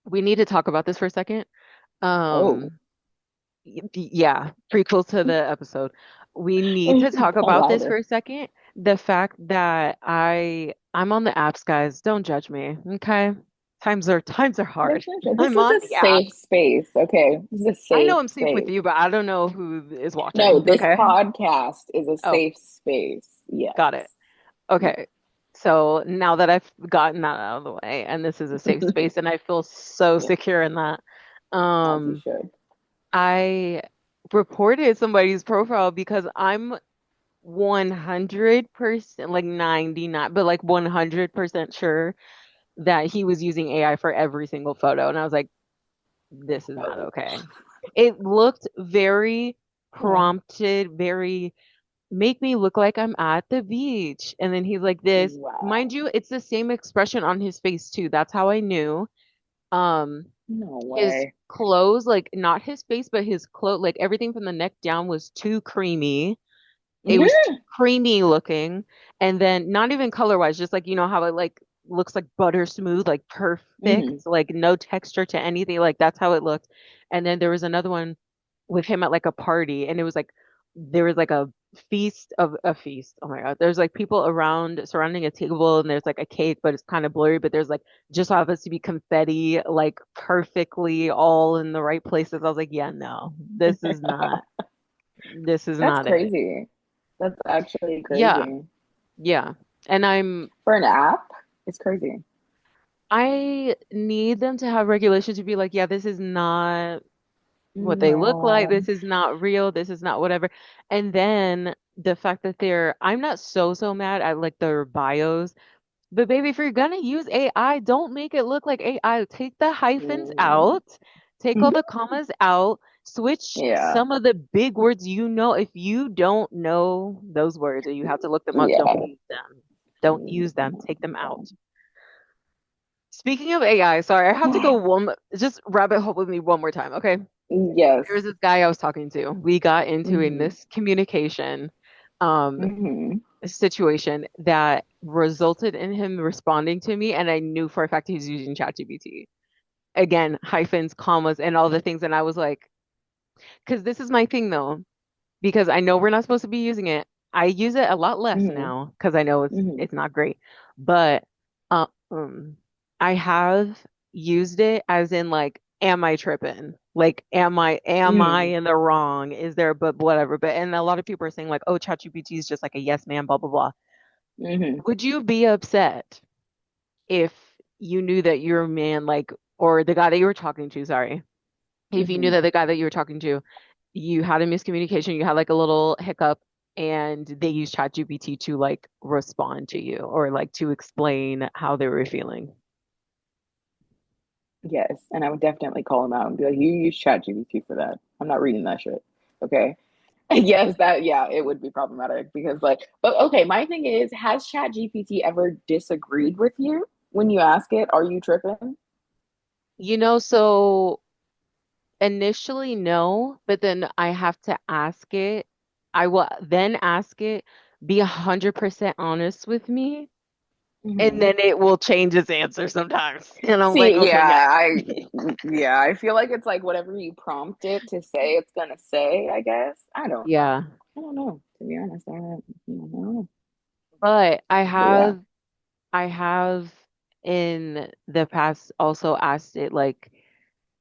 we need to talk about this for a second. Oh, Um, yeah, prequel to the episode. We need to talk go about this for louder. a second. The fact that I'm on the apps, guys. Don't judge me, okay? Times are hard. There's no shit. This I'm is on a the app. safe space. Okay, this is a I safe know I'm safe with space. you, but I don't know who is No, watching. this Okay. podcast is a Oh, safe space. Yes. got it. Yes. Okay. So now that I've gotten that out of the way, and this is a safe space, and I feel so Yes, secure in that. as you Um, should. I reported somebody's profile because I'm 100%, like 99, but like 100% sure that he was using AI for every single photo. And I was like, this is not Oh. okay. It looked very Yeah. prompted, very make me look like I'm at the beach. And then he's like this. Mind Wow. you, it's the same expression on his face too. That's how I knew. Um, No his way. clothes, like not his face, but his clothes, like everything from the neck down was too creamy. It was too creamy looking. And then not even color wise, just like you know how it like looks like butter smooth, like perfect, Mm-hmm. like no texture to anything. Like that's how it looked. And then there was another one with him at like a party, and it was like there was like a feast. Oh my God. There's like people around surrounding a table, and there's like a cake, but it's kind of blurry, but there's like just so happens to be confetti, like perfectly all in the right places. I was like, yeah, no, this is not That's it. crazy. That's actually Yeah. crazy. Yeah. And For an app, it's crazy. I need them to have regulations to be like, yeah, this is not what they look like. No. This is not real. This is not whatever. And then the fact that I'm not so mad at like their bios, but baby, if you're gonna use AI, don't make it look like AI. Take the hyphens Mm. out, take all the commas out, switch Yeah. some of the big words you know. If you don't know those words or you have to look them up, don't Yeah. use them. Don't use them. Take them out. Speaking of AI, sorry, I have to go just rabbit hole with me one more time, okay? Yes. There was this guy I was talking to. We got into a Hmm. miscommunication um Hmm. situation that resulted in him responding to me, and I knew for a fact he was using ChatGPT. Again, hyphens, commas, and all the things. And I was like, because this is my thing though, because I know we're not supposed to be using it. I use it a lot less Hmm. now because I know it's Hmm. it's not great. But um I have used it as in like, am I tripping? Like, am I Mm. in the wrong? Is there but whatever. But and a lot of people are saying like, oh, ChatGPT is just like a yes man, blah blah blah. Hmm. Would you be upset if you knew that your man, like, or the guy that you were talking to, sorry, if you knew Hmm. that the guy that you were talking to, you had a miscommunication, you had like a little hiccup, and they used ChatGPT to like respond to you or like to explain how they were feeling? Yes. And I would definitely call him out and be like, you use ChatGPT for that. I'm not reading that shit. Okay. Yes, yeah, it would be problematic because but okay, my thing is, has ChatGPT ever disagreed with you when you ask it, are you tripping? So initially, no, but then I have to ask it. I will then ask it, be 100% honest with me, and Hmm. then it will change its answer sometimes. And I'm like, See, okay, yeah, yeah. yeah, I feel like it's like whatever you prompt it to say, it's gonna say, I guess. Yeah. I don't know, to be honest. I don't know. But I But yeah. have I have in the past also asked it like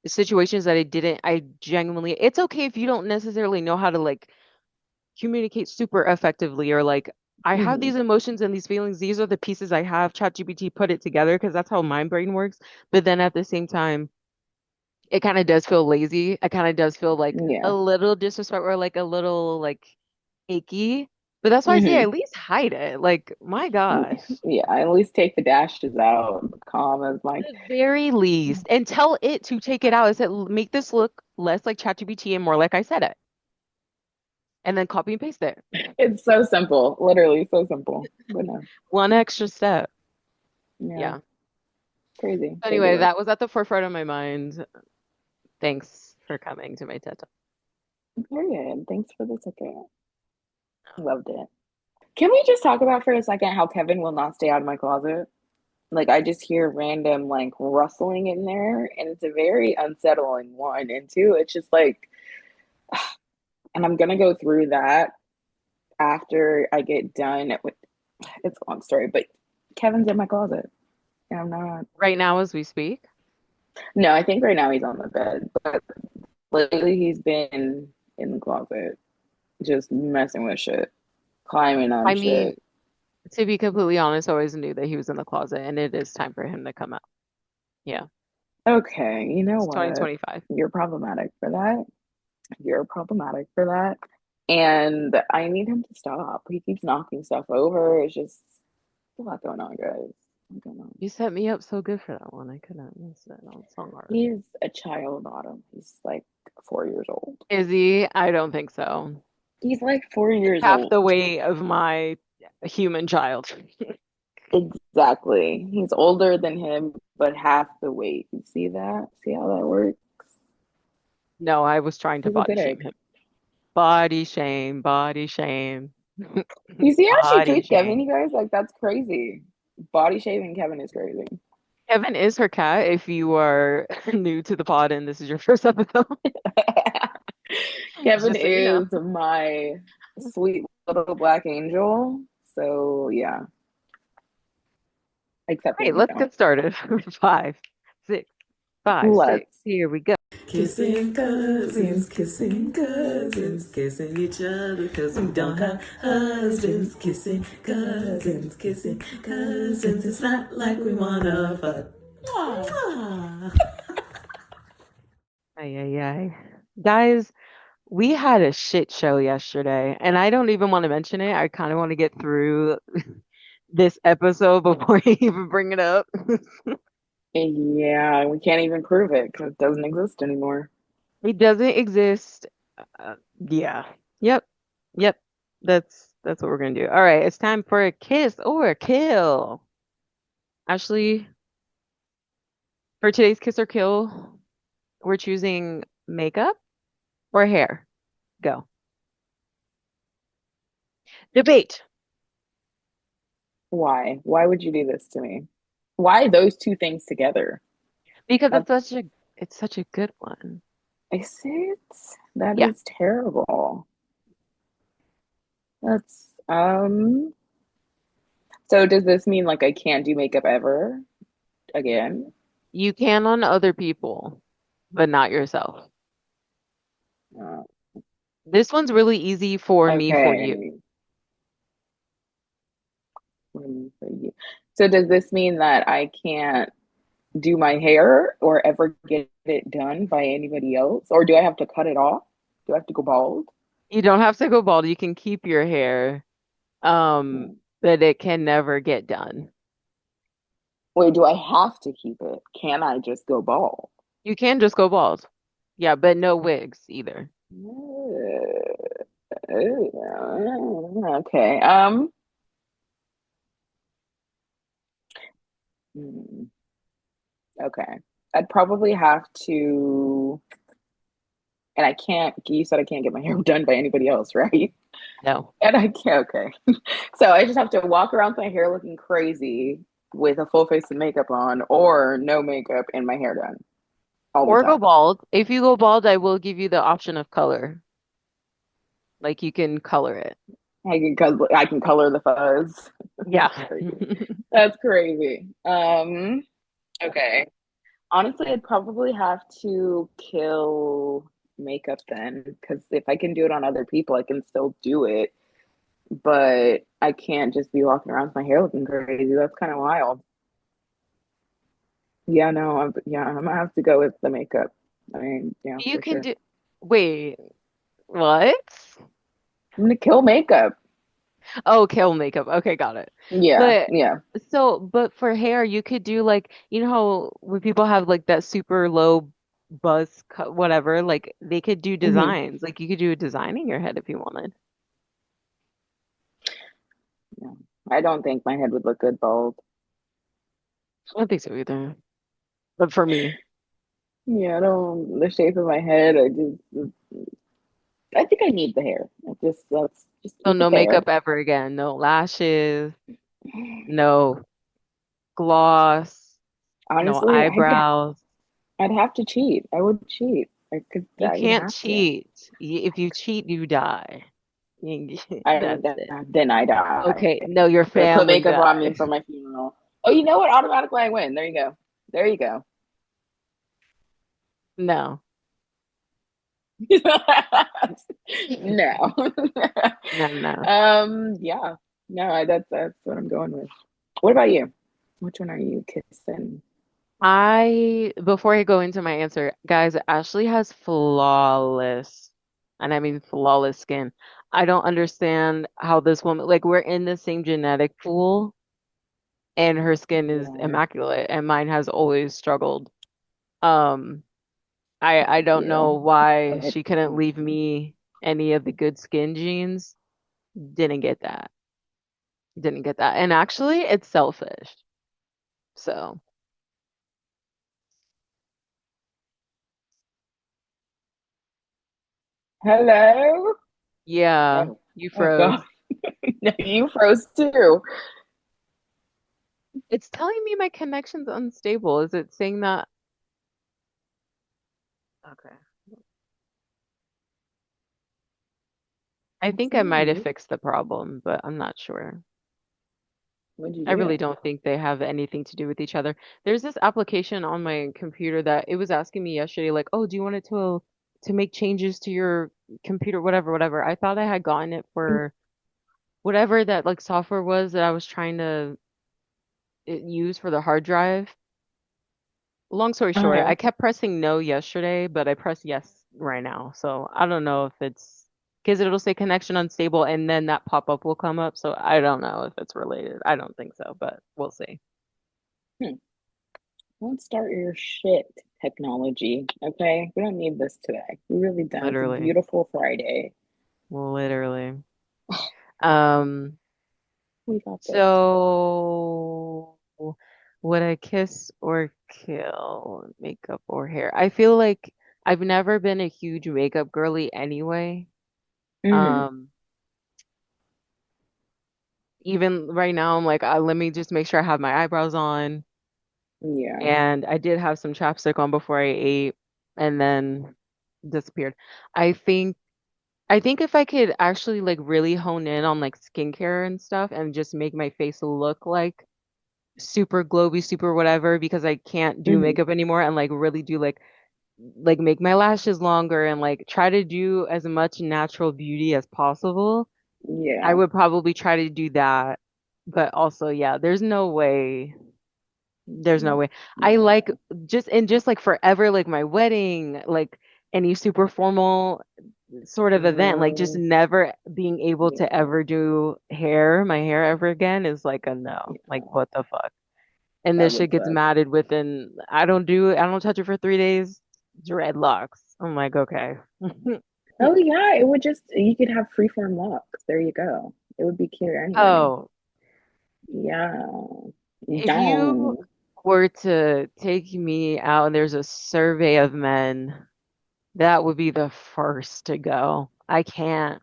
situations that I genuinely, it's okay if you don't necessarily know how to like communicate super effectively or like, I have Hmm. these emotions and these feelings. These are the pieces I have. ChatGPT put it together because that's how my brain works. But then at the same time, it kind of does feel lazy. It kind of does feel like a Yeah. little disrespect or like a little like icky. But that's why I say Hmm. at least hide it. Like, my gosh. Yeah, I at least take the dashes out, the commas, like The very least, and tell it to take it out. I said, make this look less like ChatGPT and more like I said it, and then copy and paste it. it's so simple, literally so simple. But no, One extra step. yeah, Yeah. crazy. They Anyway, do it. that was at the forefront of my mind. Thanks for coming to my TED Talk. Period. Thanks for the ticket. Loved it. Can we just talk about for a second how Kevin will not stay out of my closet? Like I just hear random like rustling in there, and it's a very unsettling one. And two, it's just like, and I'm gonna go through that after I get done with. It's a long story, but Kevin's in my closet, and I'm not. Right now as we speak. No, I think right now he's on the bed, but lately he's been in the closet, just messing with shit, climbing on I mean, shit. to be completely honest, I always knew that he was in the closet and it is time for him to come out. Yeah. Okay, you know It's what? 2025. You're problematic for that. You're problematic for that. And I need him to stop. He keeps knocking stuff over. It's just a lot going on, guys. A lot going on. You set me up so good for that one. I couldn't miss it on Song Art. He's a child, Autumn. He's like 4 years old. Is he? I don't think so. He's like 4 years Half old. the weight of my human child. Exactly. He's older than him, but half the weight. You see that? See how that works? No, I was trying to He's a body good shame egg. him. Body shame, body shame, You see how she body treats Kevin, shame. you guys? Like, that's crazy. Body shaving Kevin is crazy. Kevin is her cat if you are new to the pod and this is your first episode. Kevin Just so you know. is my sweet little black angel. So, yeah, except All right, when we let's don't. get started. Five, six, five, six. Let's. Here we go. Kissing each other cause we don't have husbands. Kissing cousins. It's not like we wanna fuck. Mwah. Ay, ay, ay. Guys, we had a shit show yesterday, and I don't even want to mention it. I kind of want to get through this episode before I even bring it up. Yeah, we can't even prove it because it doesn't exist anymore. It doesn't exist. Yeah. Yep. Yep. That's what we're gonna do. All right, it's time for a kiss or a kill. Ashley, for today's kiss or kill, we're choosing makeup or hair. Go. Debate. Why? Why would you do this to me? Why those two things together? Because That's, it's such a good one. is it? That Yeah. is terrible. That's, so does this mean like I can't do makeup ever again? You can on other people, but not yourself. Uh, This one's really easy for me for you. okay. So does this mean that I can't do my hair or ever get it done by anybody else? Or do I have to cut it off? Do I have to go bald? You don't have to go bald. You can keep your hair, Hmm. but it can never get done. Wait, do I have to keep it? Can I just go bald? You can just go bald. Yeah, but no wigs either. Okay. Hmm, okay. I'd probably have to, and I can't, you said I can't get my hair done by anybody else, right? No. And I can't, okay. So I just have to walk around with my hair looking crazy with a full face of makeup on or no makeup and my hair done all the Or go time. bald. If you go bald, I will give you the option of color. Like you can color it. I can color the fuzz. Yeah. That's crazy. That's crazy. Okay. Honestly, I'd probably have to kill makeup then, because if I can do it on other people, I can still do it. But I can't just be walking around with my hair looking crazy. That's kind of wild. Yeah, no, I'm gonna have to go with the makeup. I mean, yeah, You for can sure. do, wait, what? I'm gonna kill makeup. Oh, kill makeup. Okay, got it. Yeah, But yeah. but for hair, you could do like, you know how when people have like that super low buzz cut, whatever, like they could do Hmm. designs. Like you could do a design in your head if you wanted. Yeah. I don't think my head would look good bald. I don't think so either. But for me, Yeah, I don't. The shape of my head, I think I need the hair. Let's just so keep it no there. makeup ever again, no lashes, no. gloss, no Honestly, eyebrows. I'd have to cheat. I would cheat. You I would can't have to. cheat. If you cheat, you die. I That's it. then I die. Okay, no, your They put family makeup on me dies. for my funeral. Oh, you know what? Automatically I win. There you go. There you go. No, No. no, no. Yeah. No, that's what I'm going with. What about you? Which one are you kissing? Before I go into my answer, guys, Ashley has flawless, and I mean flawless skin. I don't understand how this woman, like, we're in the same genetic pool, and her skin is Yeah, immaculate, and mine has always struggled. Um, I thank don't know you. why But she couldn't leave me any of the good skin genes. Didn't get that. Didn't get that. And actually, it's selfish. So, hello? yeah, Oh, you oh God. froze. No, you froze too. It's telling me my connection's unstable. Is it saying that? Okay. I What's think I might have wrong? fixed the problem, but I'm not sure. What'd you I really do? don't think they have anything to do with each other. There's this application on my computer that it was asking me yesterday, like, oh, do you want it to make changes to your computer, whatever, whatever. I thought I had gotten it for whatever that like software was that I was trying to use for the hard drive. Long story short, Okay. I kept pressing no yesterday, but I press yes right now. So I don't know if it's because it'll say connection unstable and then that pop-up will come up. So I don't know if it's related. I don't think so, but we'll see. Hmm. Don't start your shit, technology. Okay? We don't need this today. We really don't. It's a Literally. beautiful Friday. Literally. Um, We got this. so would I kiss or kill? Makeup or hair? I feel like I've never been a huge makeup girly anyway. Mm, Um, Even right now, I'm like, let me just make sure I have my eyebrows on. yeah. And I did have some chapstick on before I ate and then disappeared. I think I think if I could actually like really hone in on like skincare and stuff and just make my face look like super glowy, super whatever, because I can't do Hmm. makeup anymore and like really do like make my lashes longer and like try to do as much natural beauty as possible. I Yeah. would probably try to do that. But also, yeah, there's no way. There's no No. way. I like No. just like forever, like my wedding, like any super formal sort of event, like just No. never being able to Yeah. ever do my hair ever again is like a no. Like Yeah. what the fuck? And That this would shit gets suck. matted within I don't touch it for 3 days. Dreadlocks. I'm like, okay. Oh yeah, it would just you could have freeform locks. There you go. It would be cute anyway. Oh, Yeah. if you Dong. were to take me out and there's a survey of men, that would be the first to go. I can't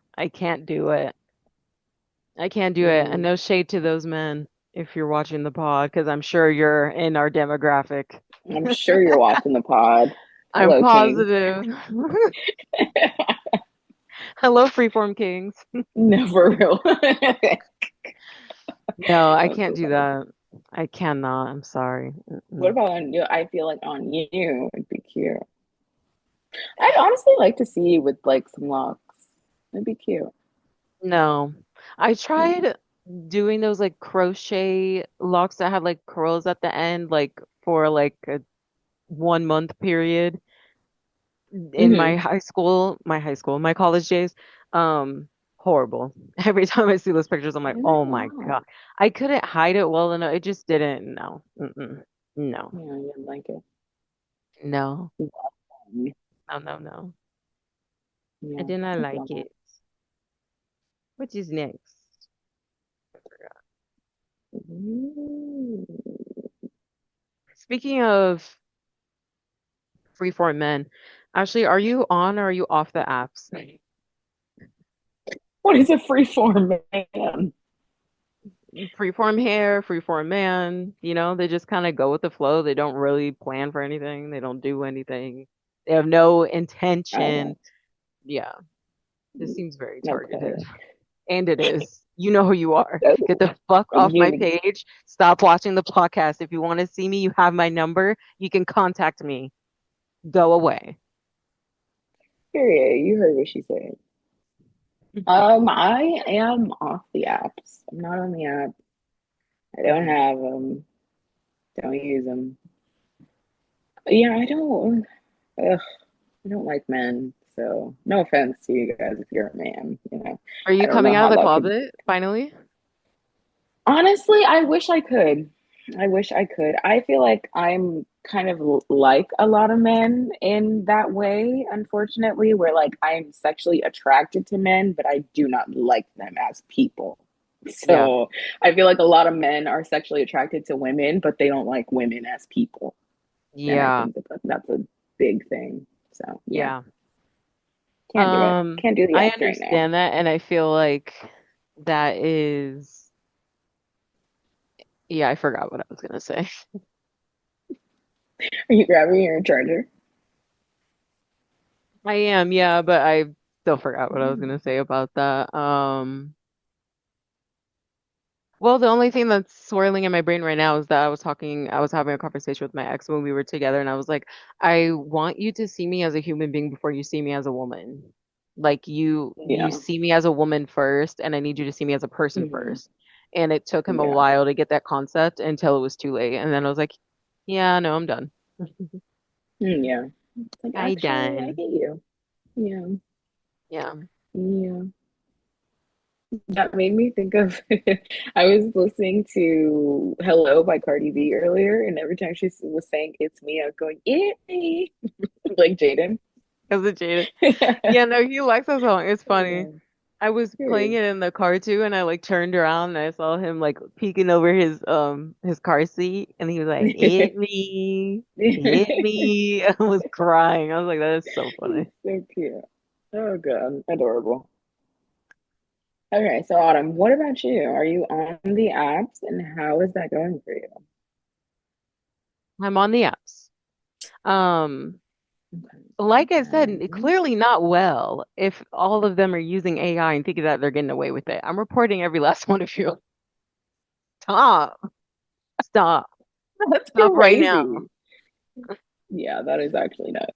do it. I can't do it. And Mm, no shade to those men if you're watching the pod, because I'm sure you're in our demographic. I'm sure you're watching the pod. I'm Hello, King. positive. Hello, Freeform Kings. No, for real. No, I That's can't so do funny. that. I cannot. I'm sorry. What Mm-mm. about on you? I feel like on you it'd be cute. I'd honestly like to see you with like some locks. It'd be cute. No. I Yeah. tried doing those like crochet locks that have like curls at the end, like for like a 1 month period in Hmm. my college days. Um, Horrible. Every time I see those pictures, I'm like, Why oh my God. not? I couldn't hide it well enough. It just didn't. No. Mm-mm. No. Yeah, you didn't like it. No. Yeah. No, no, no. I Yeah. did not I like feel that. it. What is next? Ooh. Speaking of freeform men, Ashley, are you on or are you off the apps? What is a free form man? freeform hair, freeform man, they just kind of go with the flow. They don't really plan for anything. They don't do anything. They have no intention. Okay. Yeah, this seems very targeted. Okay. And it is. You know who you are. Get Oh, the fuck off my you page. Stop watching the podcast. If you want to see me, you have my number. You can contact me. Go away. period. You heard what she said. I am off the apps. I'm not on the app. I don't Mhm. have them. Don't use them. Yeah, I don't. Ugh, I don't like men. So no offense to you guys if you're a man. Are I you don't know coming out of how the that could. closet finally? Honestly, I wish I could. I wish I could. I feel like I'm kind of like a lot of men in that way, unfortunately, where like I'm sexually attracted to men, but I do not like them as people. Yeah. So I feel like a lot of men are sexually attracted to women, but they don't like women as people. And I Yeah. think that that's a big thing. So yeah, Yeah. can't do it. Can't do the I apps right now. understand that, and I feel like that is, yeah, I forgot what I was gonna say. Are you grabbing your charger? I am, yeah, but I still forgot what I was gonna say about that. Well, the only thing that's swirling in my brain right now is that I was having a conversation with my ex when we were together, and I was like, I want you to see me as a human being before you see me as a woman. Like you Yeah. see me as a woman first, and I need you to see me as a person Hmm. first. And it took him a Yeah. while to get that concept until it was too late. And then I was like, yeah, no, I'm done. Yeah. It's like I actually, I done. get you. Yeah. Yeah. Yeah. That made me think of I was listening to Hello by Cardi B earlier, and every time she was saying it's me, I was going, it's me, like Jaden. Because of Jada. Yeah, no, he likes that song. It's funny. Okay. I was playing Period. it in the car too, and I like turned around and I saw him like peeking over his car seat, and he was like, "Hit me, hit me." I was crying. I was like, "That is so funny." So cute. Oh god, adorable. Okay, so Autumn, what about you? Are you on the apps and how is that going for you? I'm on the apps. Um, Okay. like I said, Okay. clearly not well. If all of them are using AI and thinking that they're getting away with it, I'm reporting every last one of you. Stop, stop, That's stop right now. crazy. Yeah, that is actually nuts.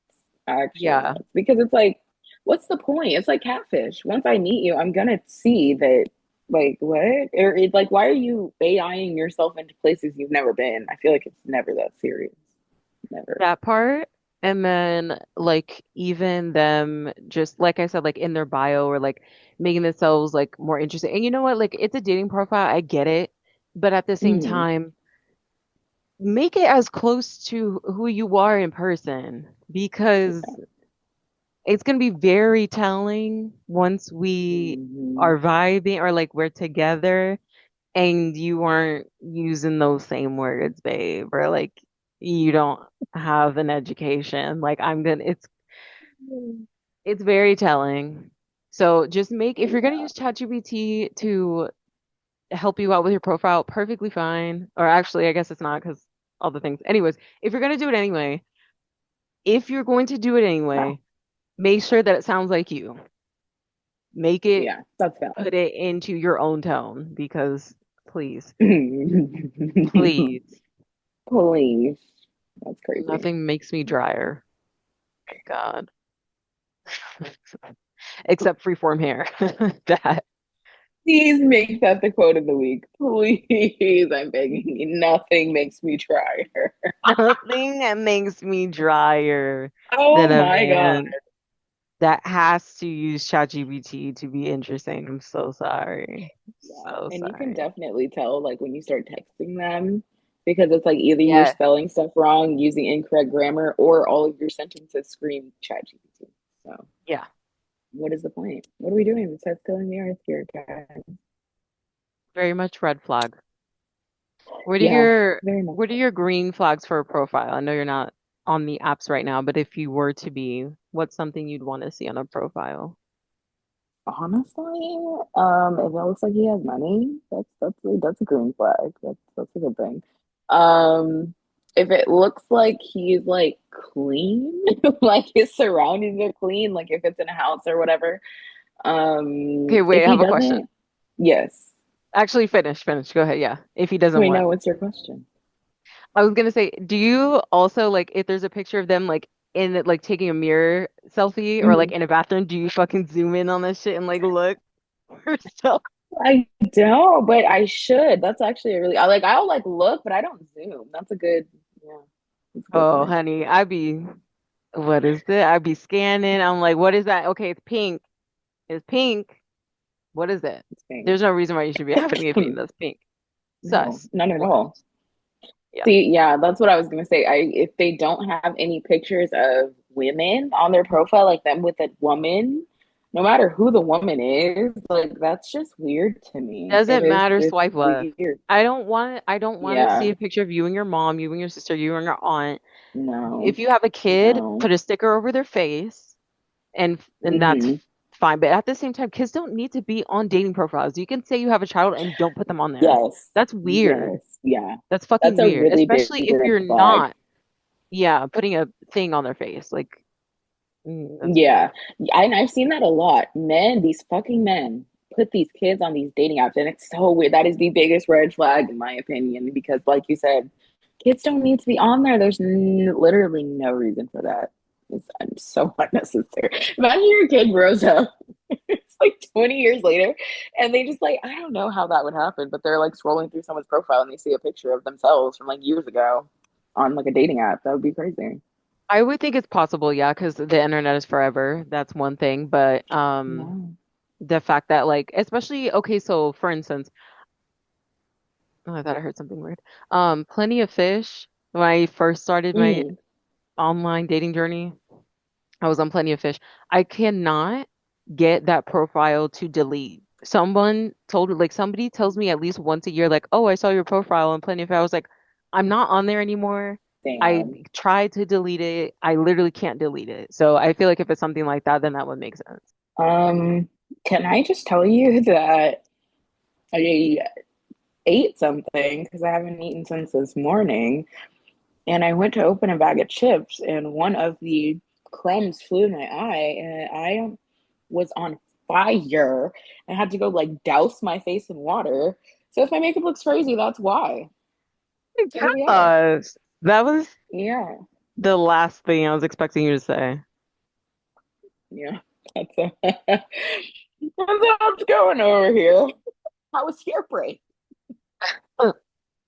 Actually Yeah, nuts. Because it's like, what's the point? It's like catfish. Once I meet you, I'm gonna see that, like, what? Or it, like, why are you AIing yourself into places you've never been? I feel like it's never that serious. Never. that part. And then like even them just like I said, like in their bio or like making themselves like more interesting. And you know what? Like it's a dating profile, I get it. But at the same Hmm. time, make it as close to who you are in person because it's gonna be very telling once we Hmm. are vibing or like we're together and you aren't using those same words, babe, or like you don't have an education. Like I'm gonna it's very telling. So just make if you're gonna Yeah. use ChatGPT to help you out with your profile, perfectly fine. Or actually, I guess it's not because all the things. Anyways, if you're gonna do it anyway, if you're going to do it Wow. anyway, make sure that it sounds like you. Make it Yeah, that's valid. put it into your own tone because please, please, Please. That's crazy. nothing makes me drier. My God. Except freeform hair. That Please make that the quote of the week. Please, I'm begging you. Nothing makes me try. nothing that makes me drier than Oh a my God. man that has to use ChatGPT to be interesting. I'm so sorry. Yeah. So And you can sorry. definitely tell like when you start texting them because it's like either you're Yeah. spelling stuff wrong, using incorrect grammar, or all of your sentences scream ChatGPT. So Yeah. what is the point? What are we doing besides killing the earth here, guys? Very much red flag. Yeah, very much What are so. your green flags for a profile? I know you're not on the apps right now, but if you were to be, what's something you'd want to see on a profile? Honestly, if it looks like he has money, that's a green flag. That's a good thing. If it looks like he's like clean, like his surroundings are clean, like if it's in a house or whatever. Okay, wait, If I he have a question. doesn't, yes. Actually, finish. Go ahead. Yeah. If he doesn't Wait, what? no, what's your question? I was gonna say, do you also like if there's a picture of them like in like taking a mirror selfie or like Mhm. in a bathroom, do you fucking zoom in on this shit and like look for stuff? I don't, but I should. That's actually a really I like I'll like look, but I don't zoom. That's a good yeah, that's a good Oh, point. honey, what is it? I'd be scanning. I'm like, what is that? Okay, it's pink. It's pink. What is it? It's pink. There's no reason why you should be having a paint that's pink. No, Sus. none at What? all. Yeah. See, yeah, that's what I was gonna say. I if they don't have any pictures of women on their profile, like them with a woman, no matter who the woman is, like that's just weird to me. Doesn't matter, It's swipe left. weird. I don't want to see Yeah, a picture of you and your mom, you and your sister, you and your aunt. no, If you have a kid, no. put a sticker over their face and that's Hmm. fine. But at the same time, kids don't need to be on dating profiles. You can say you have a child and don't put them on there. Yes, That's weird. yes, yeah. That's fucking That's a weird. really big Especially if red you're flag. not, yeah, putting a thing on their face. Like, that's weird. Yeah, and I've seen that a lot. Men, these fucking men, put these kids on these dating apps, and it's so weird. That is the biggest red flag, in my opinion, because, like you said, kids don't need to be on there. There's literally no reason for that. It's so unnecessary. Imagine your kid grows up, it's like 20 years later, and they just like, I don't know how that would happen, but they're like scrolling through someone's profile and they see a picture of themselves from like years ago on like a dating app. That would be crazy. I would think it's possible, yeah, because the internet is forever. That's one thing. But Yeah. the fact that like, especially okay, so for instance, oh, I thought I heard something weird. Plenty of Fish. When I first started my Mm, online dating journey, I was on Plenty of Fish. I cannot get that profile to delete. Like somebody tells me at least once a year, like, oh, I saw your profile on Plenty of Fish. I was like, I'm not on there anymore. I damn. tried to delete it. I literally can't delete it. So I feel like if it's something like that, then that would make sense. Um, can I just tell you that I ate something because I haven't eaten since this morning, and I went to open a bag of chips, and one of the crumbs flew in my eye, and I was on fire. I had to go like douse my face in water. So if my makeup looks crazy, that's why. So there we are. Gosh, that was Yeah, the last thing I was expecting you to say. yeah. That's that's how it's going over here. How was your break?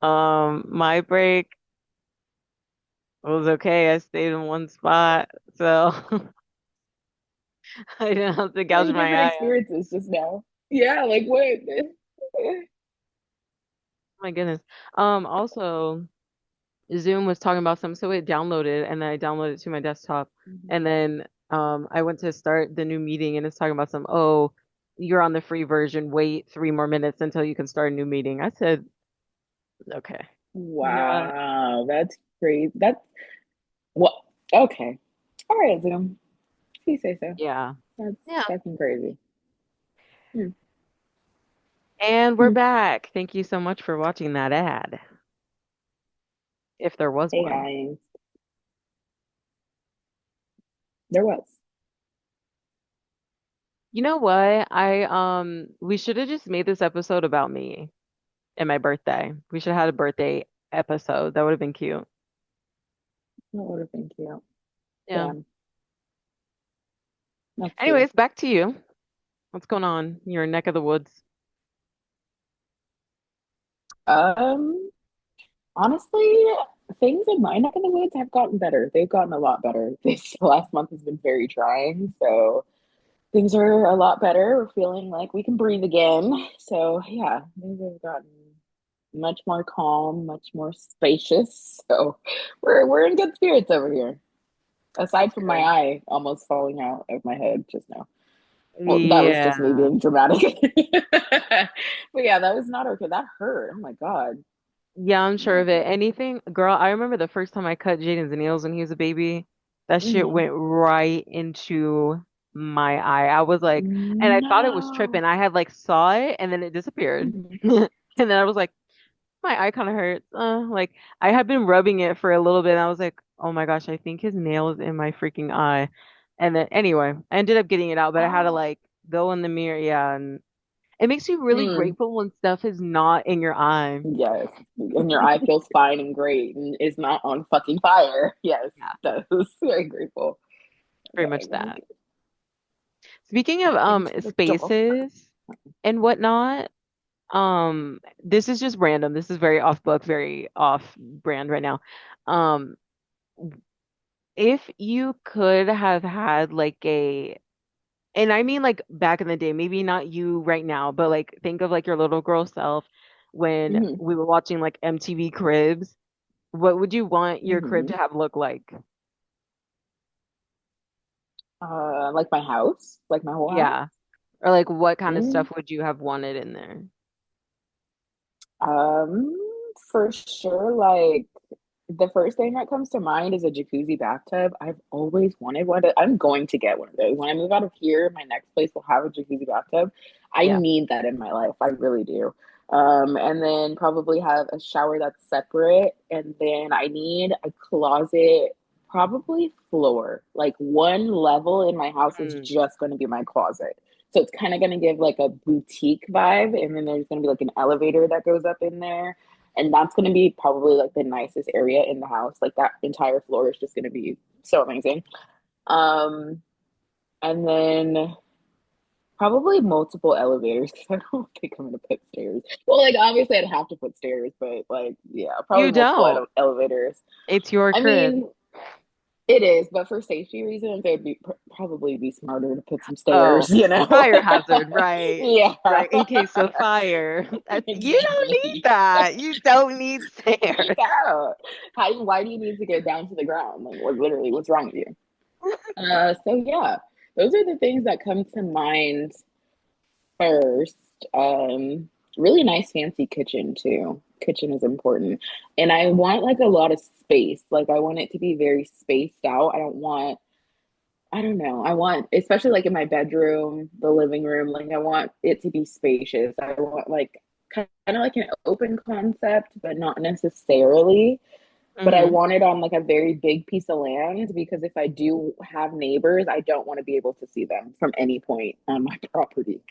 My break was okay. I stayed in one spot, so I didn't have to gouge Very my different eye out. experiences just now. Yeah, like what? My goodness. Also, Zoom was talking about something, so it downloaded, and then I downloaded it to my desktop, Mhm. and then I went to start the new meeting, and it's talking about oh, you're on the free version. Wait 3 more minutes until you can start a new meeting. I said, okay, you know what? Wow, that's crazy. That's what? Okay. All right, Zoom. If you say so. Yeah, That's yeah. fucking crazy. Hmm. And we're Hmm. back. Thank you so much for watching that ad, if there was Hey one. guys, there was. You know what? We should have just made this episode about me and my birthday. We should have had a birthday episode. That would have been cute. That would have been cute. Yeah. Damn, that's true. Anyways, back to you. What's going on in your neck of the woods? Um, Honestly, things in my neck of the woods have gotten better. They've gotten a lot better. This last month has been very trying, so things are a lot better. We're feeling like we can breathe again. So yeah, things have gotten much more calm, much more spacious. So we're in good spirits over here. Aside from my Good. eye almost falling out of my head just now. Well, that was just me Yeah. being dramatic. But yeah, that was not okay. That hurt. Oh my God. Yeah, I'm sure Not of it. good. Anything, girl, I remember the first time I cut Jaden's nails when he was a baby. That shit Hmm. went right into my eye. I was like, and I thought it was No. tripping. I had like saw it and then it disappeared. Mhm. And then I was like, my eye kind of hurts. Like I had been rubbing it for a little bit and I was like, oh my gosh, I think his nail is in my freaking eye. And then anyway, I ended up getting it out, but I had to like go in the mirror. Yeah. And it makes you really Mm, grateful when stuff is not in your eye. yes. And your eye feels fine and great and is not on fucking fire. Yes, Yeah, it does. Very grateful. pretty much that. Speaking of Into the dark. spaces and whatnot, this is just random. This is very off book, very off brand right now. Um, if you could have had like a, and I mean like back in the day, maybe not you right now, but like think of like your little girl self when Hmm. we were watching like MTV Cribs. What would you want your crib Hmm. to have look like? Like my house, like my whole house. Yeah. Or like what kind of Mm. stuff would you have wanted in there? Um, for sure, like the first thing that comes to mind is a jacuzzi bathtub. I've always wanted one. I'm going to get one of those. When I move out of here, my next place will have a jacuzzi bathtub. I Yeah. need that in my life. I really do. And then probably have a shower that's separate. And then I need a closet, probably floor. Like one level in my house is Mm, just going to be my closet. So it's kind of going to give like a boutique vibe. And then there's going to be like an elevator that goes up in there, and that's going to be probably like the nicest area in the house. Like that entire floor is just going to be so amazing. Um, and then probably multiple elevators because I don't think I'm going to put stairs. Well, like obviously I'd have to put stairs, but like yeah, probably you multiple don't. elevators. It's your I crib. mean, it is, but for safety reasons, it'd be probably be smarter to put some stairs. Oh, You know? fire hazard, right. Yeah, Right. In case of fire. You don't need exactly. that. You don't need stairs. Yeah. Why do you need to get down to the ground? Like, what literally, what's wrong with you? So yeah, those are the things that come to mind first. Really nice fancy kitchen too. Kitchen is important. And I want like a lot of space. Like I want it to be very spaced out. I don't know. I want, especially like in my bedroom, the living room, like I want it to be spacious. I want like kind of like an open concept, but not necessarily. But I Hmm. want it on like a very big piece of land because if I do have neighbors, I don't want to be able to see them from any point on my property.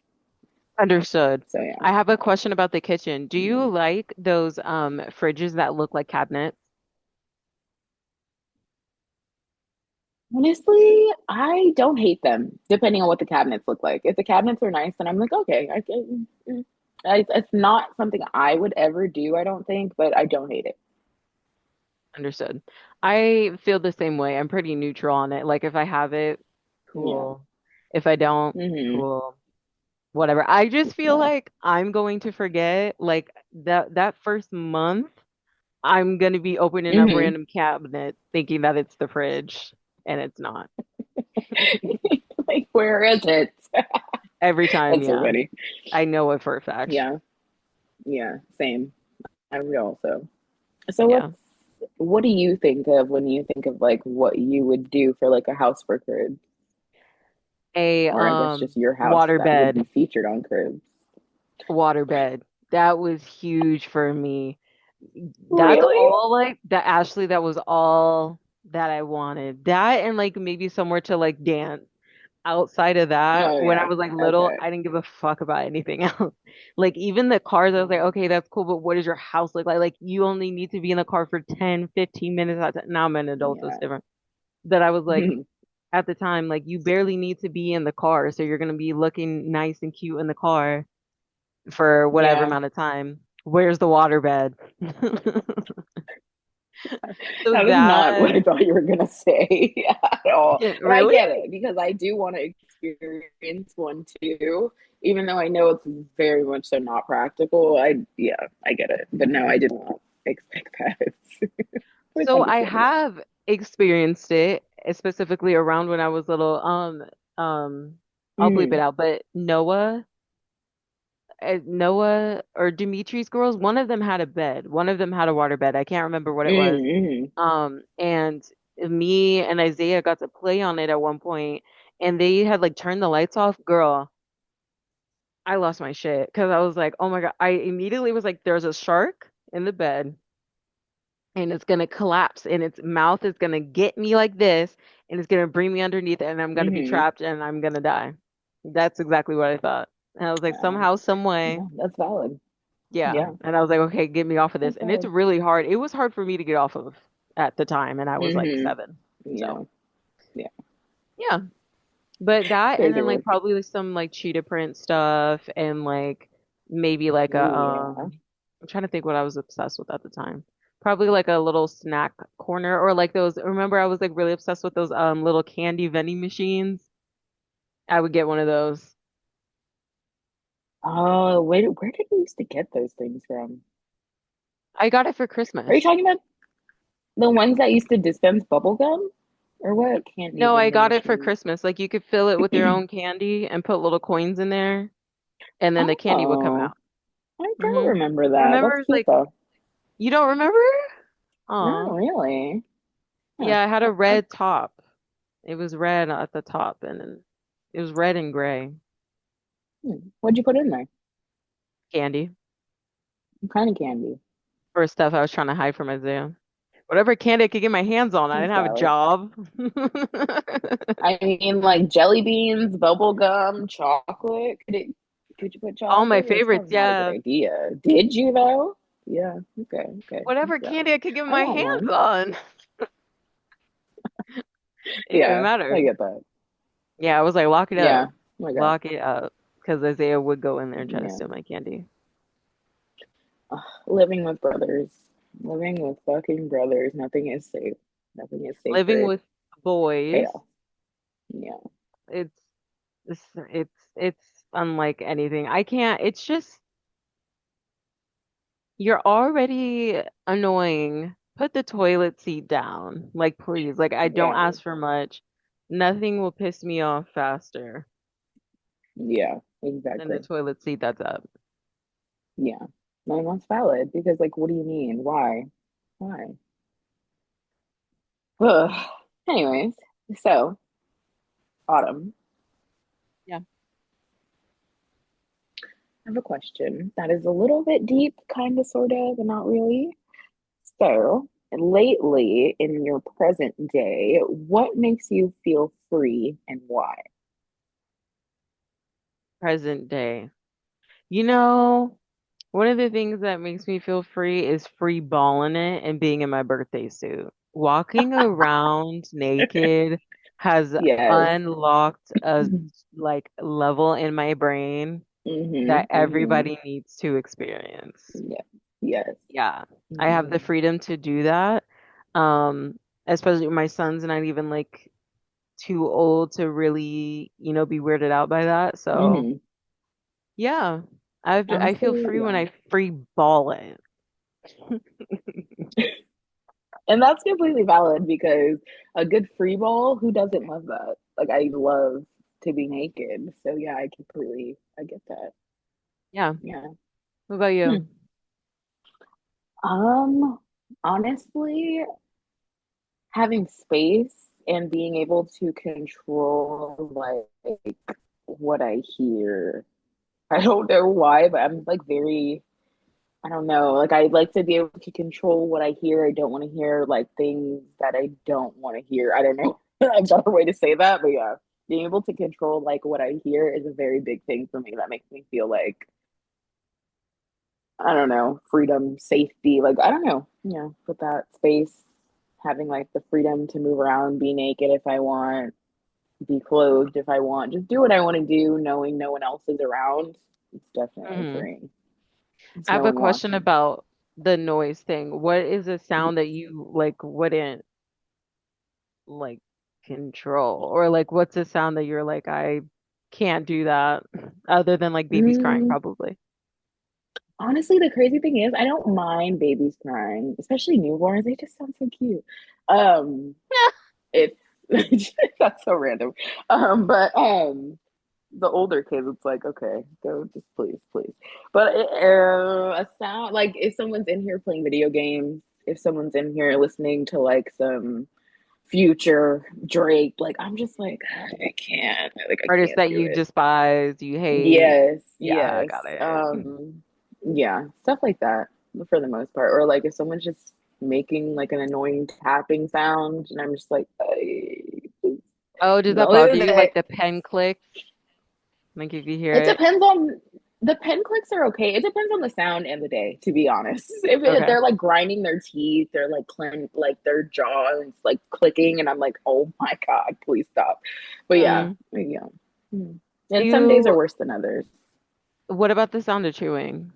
Understood. So yeah. I have a question about the kitchen. Do you like those fridges that look like cabinets? Honestly, I don't hate them, depending on what the cabinets look like. If the cabinets are nice, then I'm like, okay, I can. It's not something I would ever do, I don't think, but I don't hate it. Understood. I feel the same way. I'm pretty neutral on it. Like if I have it, Yeah. cool. If I don't, Mm-hmm. cool. Whatever. I just feel Yeah. like I'm going to forget like that first month I'm gonna be opening up Mm-hmm. random cabinets thinking that it's the fridge and it's not. Like, where is it? Every time, That's so yeah. funny. I know it for a fact. Yeah. Yeah. Same. I would also. So Yeah. what do you think of when you think of like what you would do for like a house for cribs? A Or I guess just your house water that would bed. be featured on cribs. Water bed. That was huge for me. That's Really? all like that Ashley, that was all that I wanted. That and like maybe somewhere to like dance. Outside of that, Oh when I yeah. was like little, Okay. I didn't give a fuck about anything else. Like even the cars, I was like, okay, that's cool, but what does your house look like? Like you only need to be in the car for 10, 15 minutes at a time. Now I'm an adult, so it's Yeah. different. That I was like at the time, like you barely need to be in the car, so you're gonna be looking nice and cute in the car for whatever Yeah. amount of time. Where's the water bed? So That is not what that I thought you were gonna say at all. But I really? get it because I do want to experience one too, even though I know it's very much so not practical. I get it. But no, I did not expect that. It's So I understandable. have experienced it specifically around when I was little. I'll bleep it Mm-hmm. out, but Noah or Dimitri's girls, one of them had a bed. One of them had a water bed. I can't remember what it was. Mm-hmm. And me and Isaiah got to play on it at one point, and they had like turned the lights off. Girl, I lost my shit because I was like, oh my God. I immediately was like, there's a shark in the bed and it's gonna collapse and its mouth is gonna get me like this and it's gonna bring me underneath and I'm gonna be Mm-hmm. trapped and I'm gonna die. That's exactly what I thought. And I was like, Yeah. somehow, some way, Yeah, that's valid. yeah. Yeah, And I was like, okay, get me off of this. that's And it's valid. really hard. It was hard for me to get off of at the time, and I was like Mm-hmm. 7. So Yeah. Yeah. yeah. But that and Crazy then like work. probably like some like cheetah print stuff and like maybe like a Ooh, yeah. I'm trying to think what I was obsessed with at the time. Probably like a little snack corner or like those remember I was like really obsessed with those little candy vending machines. I would get one of those. Oh, where did we used to get those things from? I got it for Are you Christmas. talking about the ones that used to dispense bubble gum? Or what candy No, I vending got it for machine? Christmas. Like you could fill it with your own candy and put little coins in there and then the candy would come Oh, out. I don't hmm remember that. That's Remember cute like though. you don't remember? Not Aw. really. Huh. Yeah, I had a red top. It was red at the top and then it was red and gray What'd you put in there? candy What kind of candy? for stuff I was trying to hide from Isaiah. Whatever candy I could get my hands on. I Seems didn't have a valid. job. I mean, like jelly beans, bubble gum, chocolate. Could you put All my chocolate? That's favorites, probably not a good yeah. idea. Did you though? Yeah. Okay. Okay. Whatever So candy I could get I my want hands one. on. It didn't Yeah, I matter. get that. Yeah, I was like, lock it Yeah. up. Oh my God. Lock it up. Because Isaiah would go in there and try to Yeah. steal my candy. Ugh, living with brothers. Living with fucking brothers. Nothing is safe. Nothing is Living sacred. with boys, Chaos. Yeah. it's it's unlike anything. I can't, it's just you're already annoying. Put the toilet seat down. Like, please. Like, I don't Yeah. ask for much. Nothing will piss me off faster Yeah. than the Exactly. toilet seat that's up. Yeah. No, that's valid because, like, what do you mean? Why? Why? Ugh. Anyways, so Autumn, Yeah. I have a question that is a little bit deep, kind of, sort of, but not really. So, lately in your present day, what makes you feel free and why? Present day. You know, one of the things that makes me feel free is free balling it and being in my birthday suit. Walking around naked has Yes. unlocked a like level in my brain that Hmm. everybody needs to experience. Yeah. Yes. Yeah, I have the Hmm. freedom to do that. Um, Especially my son's not even like too old to really, be weirded out by that. So Hmm. yeah, I feel Honestly, free when yeah. I free ball it. And that's completely valid because a good free ball, who doesn't love that? Like I love to be naked. So yeah, I get that. Yeah. Yeah. What about Hmm. you? Um, Honestly, having space and being able to control like what I hear. I don't know why, but I'm like very, I don't know. Like I like to be able to control what I hear. I don't want to hear like things that I don't want to hear. I don't know a better way to say that, but yeah, being able to control like what I hear is a very big thing for me. That makes me feel like I don't know, freedom, safety. Like I don't know, with that space, having like the freedom to move around, be naked if I want, be clothed if I want, just do what I want to do, knowing no one else is around. It's definitely hmm freeing. It's I have no a one question watching. about the noise thing. What is a sound that you like wouldn't like control? Or like what's a sound that you're like, I can't do that other than like babies crying Mm, probably. Honestly, the crazy thing is, I don't mind babies crying, especially newborns. They just sound so cute. Um, it's that's so random. But the older kids, it's like, okay, go, just please, please. But a sound like if someone's in here playing video games, if someone's in here listening to like some Future, Drake. Like I'm just like I can't. Like I Artists can't that do you it. despise, you hate. Yes, Yeah, yes. got it. Yeah, stuff like that for the most part. Or like if someone's just making like an annoying tapping sound, and I'm just like, Oh, does that don't bother do you? that. Like the pen clicks? Like if you hear It it? depends on the pen clicks are okay. It depends on the sound and the day, to be honest. If Okay. they're like grinding their teeth, they're like like their jaw is like clicking, and I'm like, oh my God, please stop. But yeah, Mm. yeah. Mm. Do And some days are you, worse than others. what about the sound of chewing?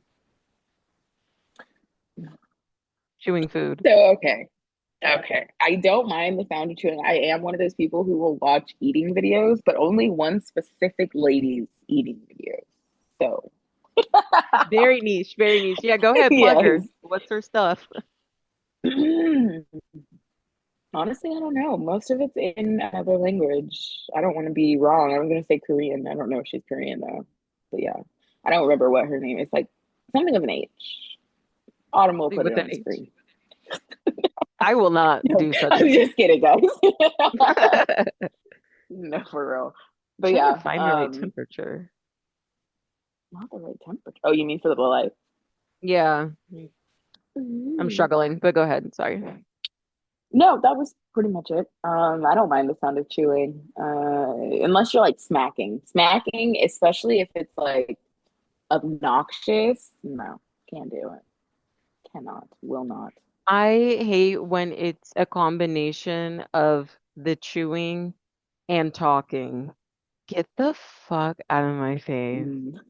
Chewing food. So okay. Okay. I don't mind the sound of chewing. I am one of those people who will watch eating videos, but only one specific lady's eating videos. So, Very niche, very niche. Yeah, go ahead, plug her. yes. What's her stuff? Honestly, I don't know. Most of it's in another language. I don't want to be wrong. I'm going to say Korean. I don't know if she's Korean though. But yeah, I don't remember what her name is. Like something of an H. Autumn will put it With on an the H. screen. I will not No, do such a I'm thing. just kidding, guys. No, for real. But Trying to yeah, find the right temperature. not the right temperature. Oh, you mean for the blue light? Yeah, I'm Mm. struggling, but go ahead. Sorry. No, that was pretty much it. I don't mind the sound of chewing, unless you're like smacking. Smacking, especially if it's like obnoxious. No, can't do it. Cannot, will not. I hate when it's a combination of the chewing and talking. Get the fuck out of my face. Mm.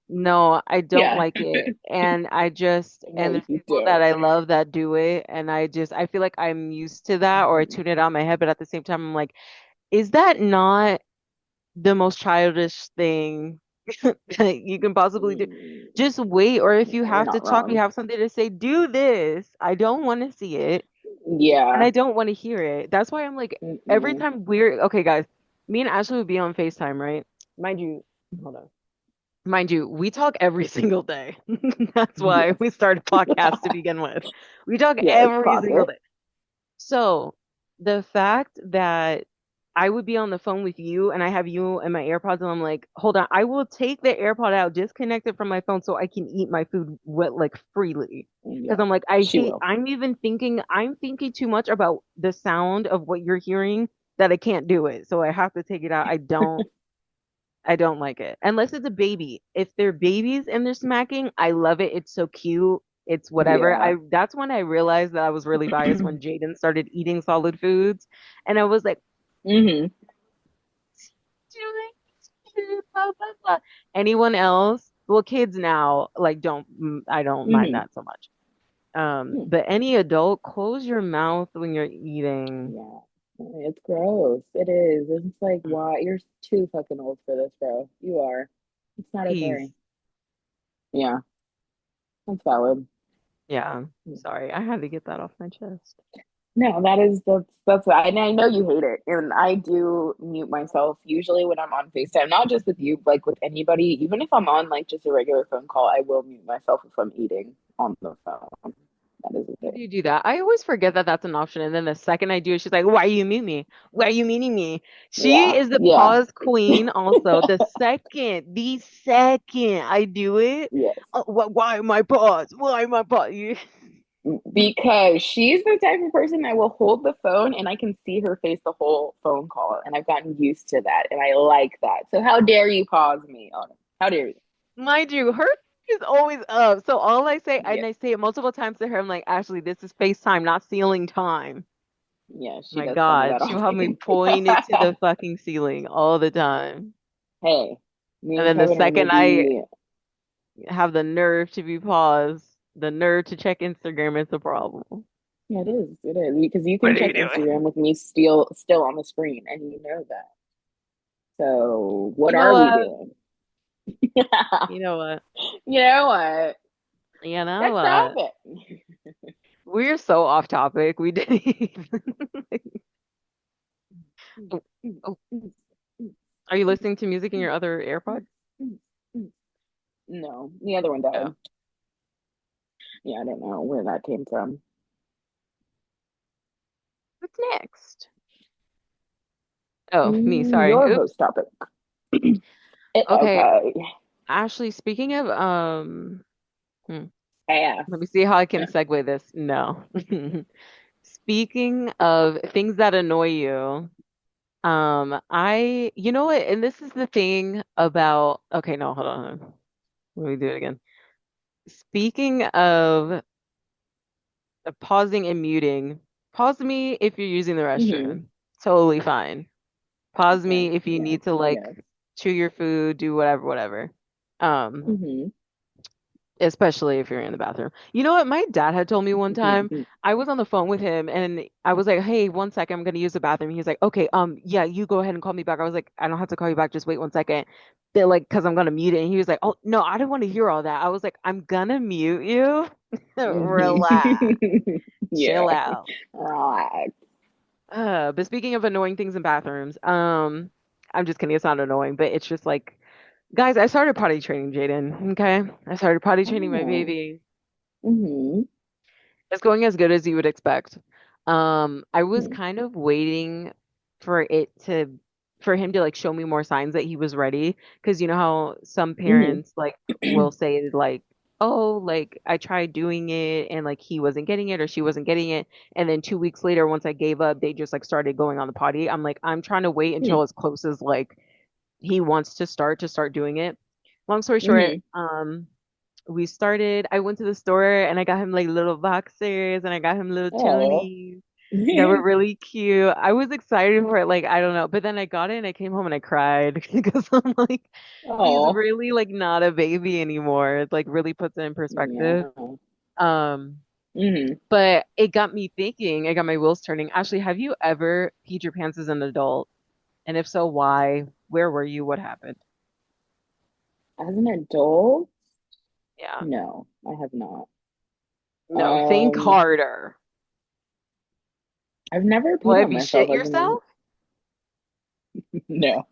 No, I don't Yeah, like it. And I just, and no, there's you people that don't. I love that do it. And I feel like I'm used to that or I Mhm. tune it out of my head. But at the same time, I'm like, is that not the most childish thing that you can possibly do? Mm. Just wait. Or if you Yeah, you're have to not talk, you wrong. have something to say, do this. I don't want to see it. And Yeah. I don't want to hear it. That's why I'm like, every Mm-mm. time okay, guys, me and Ashley would be on FaceTime, right? Mind you, hold on. Mind you, we talk every single day. That's why Yes. we started podcasts to begin with. We talk Yes, every clock single it. day. So the fact that I would be on the phone with you and I have you and my AirPods and I'm like, hold on, I will take the AirPod out, disconnect it from my phone so I can eat my food like freely. Because Yeah, I'm like, she will. I'm thinking too much about the sound of what you're hearing that I can't do it. So I have to take it out. I don't like it. Unless it's a baby. If they're babies and they're smacking, I love it. It's so cute. It's whatever. Yeah. I That's when I realized that I was really biased when Jaden started eating solid foods. And I was like, Hmm. blah, blah, blah. Anyone else? Well, kids now, like I don't mind Hmm. that so much. But any adult, close your mouth when you're eating. Yeah. It's gross. It is. It's like, why? You're too fucking old for this, bro. You are. It's not Please. okay. Yeah, that's valid. Yeah. Sorry. I had to get that off my chest. No, that's and I know you hate it. And I do mute myself usually when I'm on FaceTime, not just with you, like with anybody, even if I'm on like just a regular phone call, I will mute myself if I'm eating on the phone. That is a How do thing. you do that? I always forget that that's an option. And then the second I do it, she's like, why you mute me? Why are you muting me? She Yeah, is the yeah, pause queen also. The second I do it, yes. why am I pause? Why am I pause? Because she's the type of person that will hold the phone and I can see her face the whole phone call. And I've gotten used to that. And I like that. So how dare you pause me on it? How dare you? Mind you, her is always up. So all I say, and Yeah. I say it multiple times to her, I'm like, Ashley, this is FaceTime, not ceiling time. Yeah, she My does tell me God, that she'll have me often. point it to the fucking ceiling all the time. Hey, me And and then the Kevin are second I maybe, have the nerve to be paused, the nerve to check Instagram, it's a problem. yeah, it is. Because you can What are check you doing? Instagram with me still on the screen and you know that. So what You know are we what? doing? You know what? You know what? You know Let's stop what? it. We're so off topic. We didn't even. Oh, oh. Are you listening to music in your other AirPod? No, the other one died. Oh. Yeah, I don't know where that came from. What's next? Oh, me, sorry. Your Oops. host topic. Okay, Okay. Ashley, speaking of hmm, Yeah. let me see how I can segue this. No. Speaking of things that annoy you, you know what, and this is the thing about, okay, no, hold on. Let me do it again. Speaking of pausing and muting, pause me if you're using the Mm-hmm. restroom. Totally fine. Pause Okay. me if you Yes. need to like Yes. chew your food, do whatever, whatever. Um, Mm-hmm. Especially if you're in the bathroom. You know what? My dad had told me one time, I was on the phone with him and I was like, "Hey, 1 second, I'm gonna use the bathroom." He's like, "Okay, yeah, you go ahead and call me back." I was like, "I don't have to call you back, just wait 1 second." They're like, "Cause I'm gonna mute it." And he was like, "Oh, no, I don't want to hear all that." I was like, "I'm gonna mute you. Relax, Mm-hmm. chill Yeah. out." Right. But speaking of annoying things in bathrooms, I'm just kidding, it's not annoying, but it's just like, guys, I started potty training Jaden, okay? I started potty training my Oh. baby. Mm-hmm. It's going as good as you would expect. I was kind of waiting for it to, for him to like show me more signs that he was ready. Because you know how some Mm-hmm. parents like will say like, oh, like I tried doing it and like he wasn't getting it or she wasn't getting it. And then 2 weeks later, once I gave up, they just like started going on the potty. I'm like, I'm trying to wait until as close as like he wants to start doing it. Long story short, Mm-hmm. I went to the store and I got him like little boxers and I got him little Oh. tunies that were really cute. I was excited for it, like, I don't know. But then I got it and I came home and I cried because I'm like, he's Oh. really like not a baby anymore. It like really puts it in perspective. Yeah. Um, Mm-hmm. but it got me thinking, it got my wheels turning. Ashley, have you ever peed your pants as an adult? And if so, why? Where were you? What happened? As an adult, Yeah. no, I have not. No, think Um, harder. I've never Well, peed have on you myself shit as an yourself? no.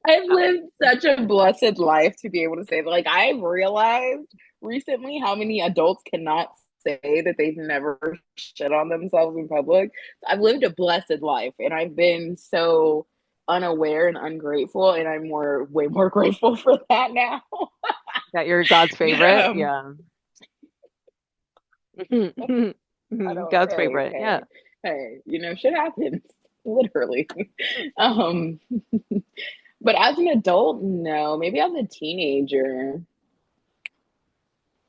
I've lived such a blessed life to be able to say that. Like, I've realized recently how many adults cannot say that they've never shit on themselves in public. I've lived a blessed life and I've been so unaware and ungrateful, and I'm way more grateful for that now. That you're God's favorite? um, Yeah. I don't, God's hey, favorite. Yeah. hey, hey, shit happens, literally. Um, but as an adult, no. Maybe as a teenager,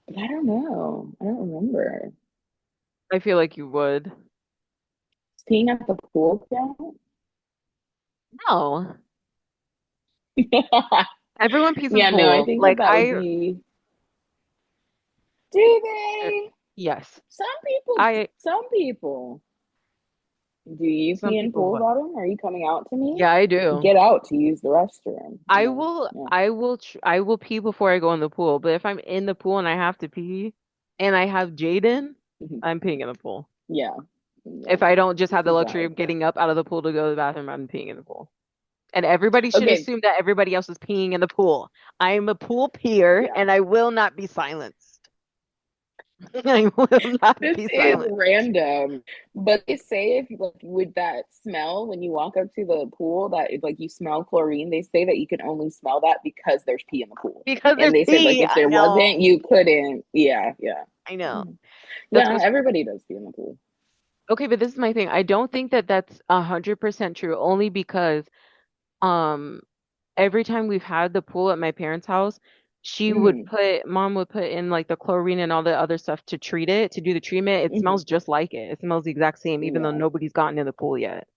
but I don't know. I don't remember. I feel like you would. Peeing at the pool count? No. Everyone pees in the Yeah, no, I pool. think that Like that would be. Do uh, they? yes. Some people, I, some people. Do you some pee in people pools, would. Autumn? Are you coming out to me? Yeah, I do. Get out to use the restroom. Yeah. I will pee before I go in the pool. But if I'm in the pool and I have to pee and I have Jaden, I'm peeing in the pool. Yeah. Yeah. If I don't just This have the is luxury valid. of getting up out of the pool to go to the bathroom, I'm peeing in the pool. And everybody should Okay. assume that everybody else is peeing in the pool. I am a pool peer Yeah. and I will not be silenced. I will not This be is silenced. random, but they say if like with that smell when you walk up to the pool that it, like you smell chlorine. They say that you can only smell that because there's pee in the pool, Because there's and they said like pee. if I there know. wasn't, you couldn't. Yeah, yeah, I know. That's yeah. what's Everybody does pee in the pool. okay, but this is my thing. I don't think that that's 100% true, only because um every time we've had the pool at my parents' house, Hmm. mom would put in like the chlorine and all the other stuff to treat it, to do the treatment. It Hmm. smells just like it. It smells the exact same, even though Yeah. nobody's gotten in the pool yet.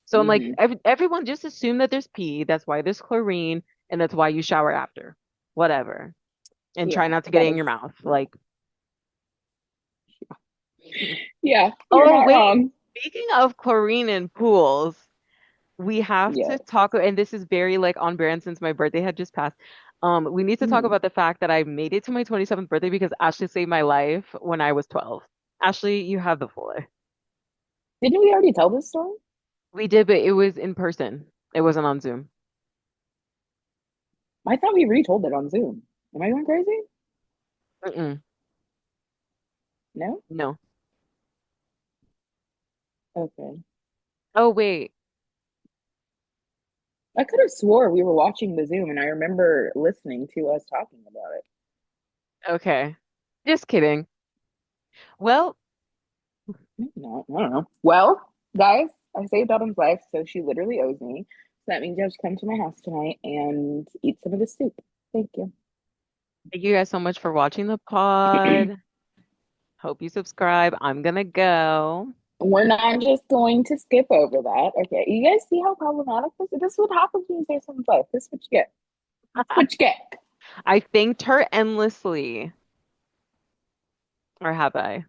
So I'm like, Hmm. everyone just assume that there's pee. That's why there's chlorine, and that's why you shower after. Whatever. And try Yeah. not to get That it in is. your mouth. Yeah. Like, Yeah. You're oh, not wait. wrong. Speaking of chlorine in pools, we have to Yes. talk, and this is very like on brand since my birthday had just passed. We need to talk Hmm. about the fact that I made it to my 27th birthday because Ashley saved my life when I was 12. Ashley, you have the floor. Didn't we already tell this story? We did, but it was in person. It wasn't on Zoom. I thought we retold it on Zoom. Am I going crazy? Mm-mm. No. No. Okay. Oh wait. I could have swore we were watching the Zoom, and I remember listening to us talking about it. Okay. Just kidding. Well, Maybe not. I don't know. Well, guys, I saved Autumn's life, so she literally owes me. So that means you have to come to my house tonight and eat some of the soup. Thank you. thank you guys so much for watching the pod. Hope you subscribe. I'm gonna go. We're not just going to skip over that. Okay. You guys see how problematic this is? This is what happens when you save someone's life. This is what you get. This is what you get. I thanked her endlessly. Or have I?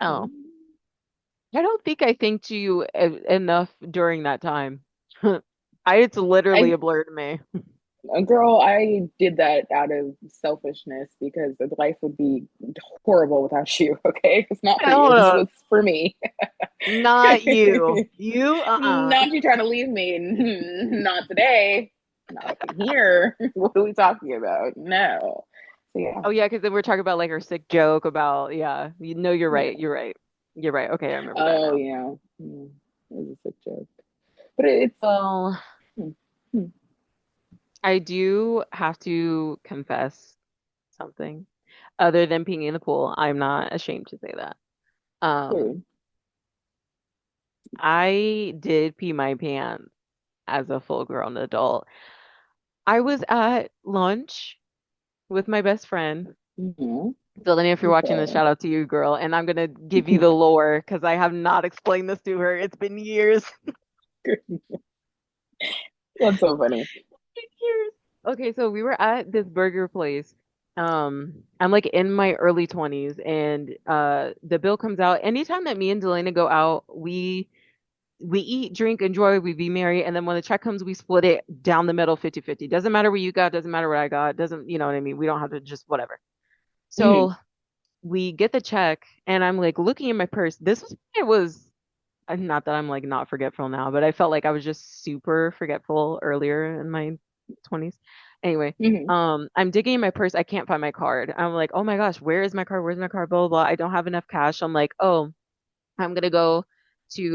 Oh, I don't think I thanked you enough during that time. It's literally I a blur to me. Girl, I did that out of selfishness because life would be horrible without you. Okay, it's not for you. Hold This up. was for me. Not you. You, Not you trying to leave me. Not today. Not up in here. What are we talking about? No. So yeah, Oh yeah, because then we're talking about like her sick joke about yeah. You know, you're right. yeah. You're right. You're right. Okay, I remember that Oh now. yeah. Yeah. It was a sick joke, but it's. Well, Hmm, hmm, I do have to confess something. Other than peeing in the pool, I'm not ashamed to say that. True. I did pee my pants as a full grown adult. I was at lunch with my best friend. Mhm. Delaney, if you're watching this, Okay. shout out to you, girl. And I'm gonna give you the lore because I have not explained this to her. It's been years. That's so funny. Years. Okay, so we were at this burger place. I'm like in my early 20s, and the bill comes out. Anytime that me and Delana go out, we eat, drink, enjoy, we be merry, and then when the check comes, we split it down the middle 50-50. Doesn't matter what you got, doesn't matter what I got, doesn't, you know what I mean? We don't have to just whatever. Hmm. So we get the check, and I'm like looking in my purse. This was it was not that I'm like not forgetful now, but I felt like I was just super forgetful earlier in my 20s. Anyway, Hmm. I'm digging in my purse. I can't find my card. I'm like, oh my gosh, where is my card? Where's my card? Blah, blah, blah. I don't have enough cash. I'm like, oh, I'm gonna go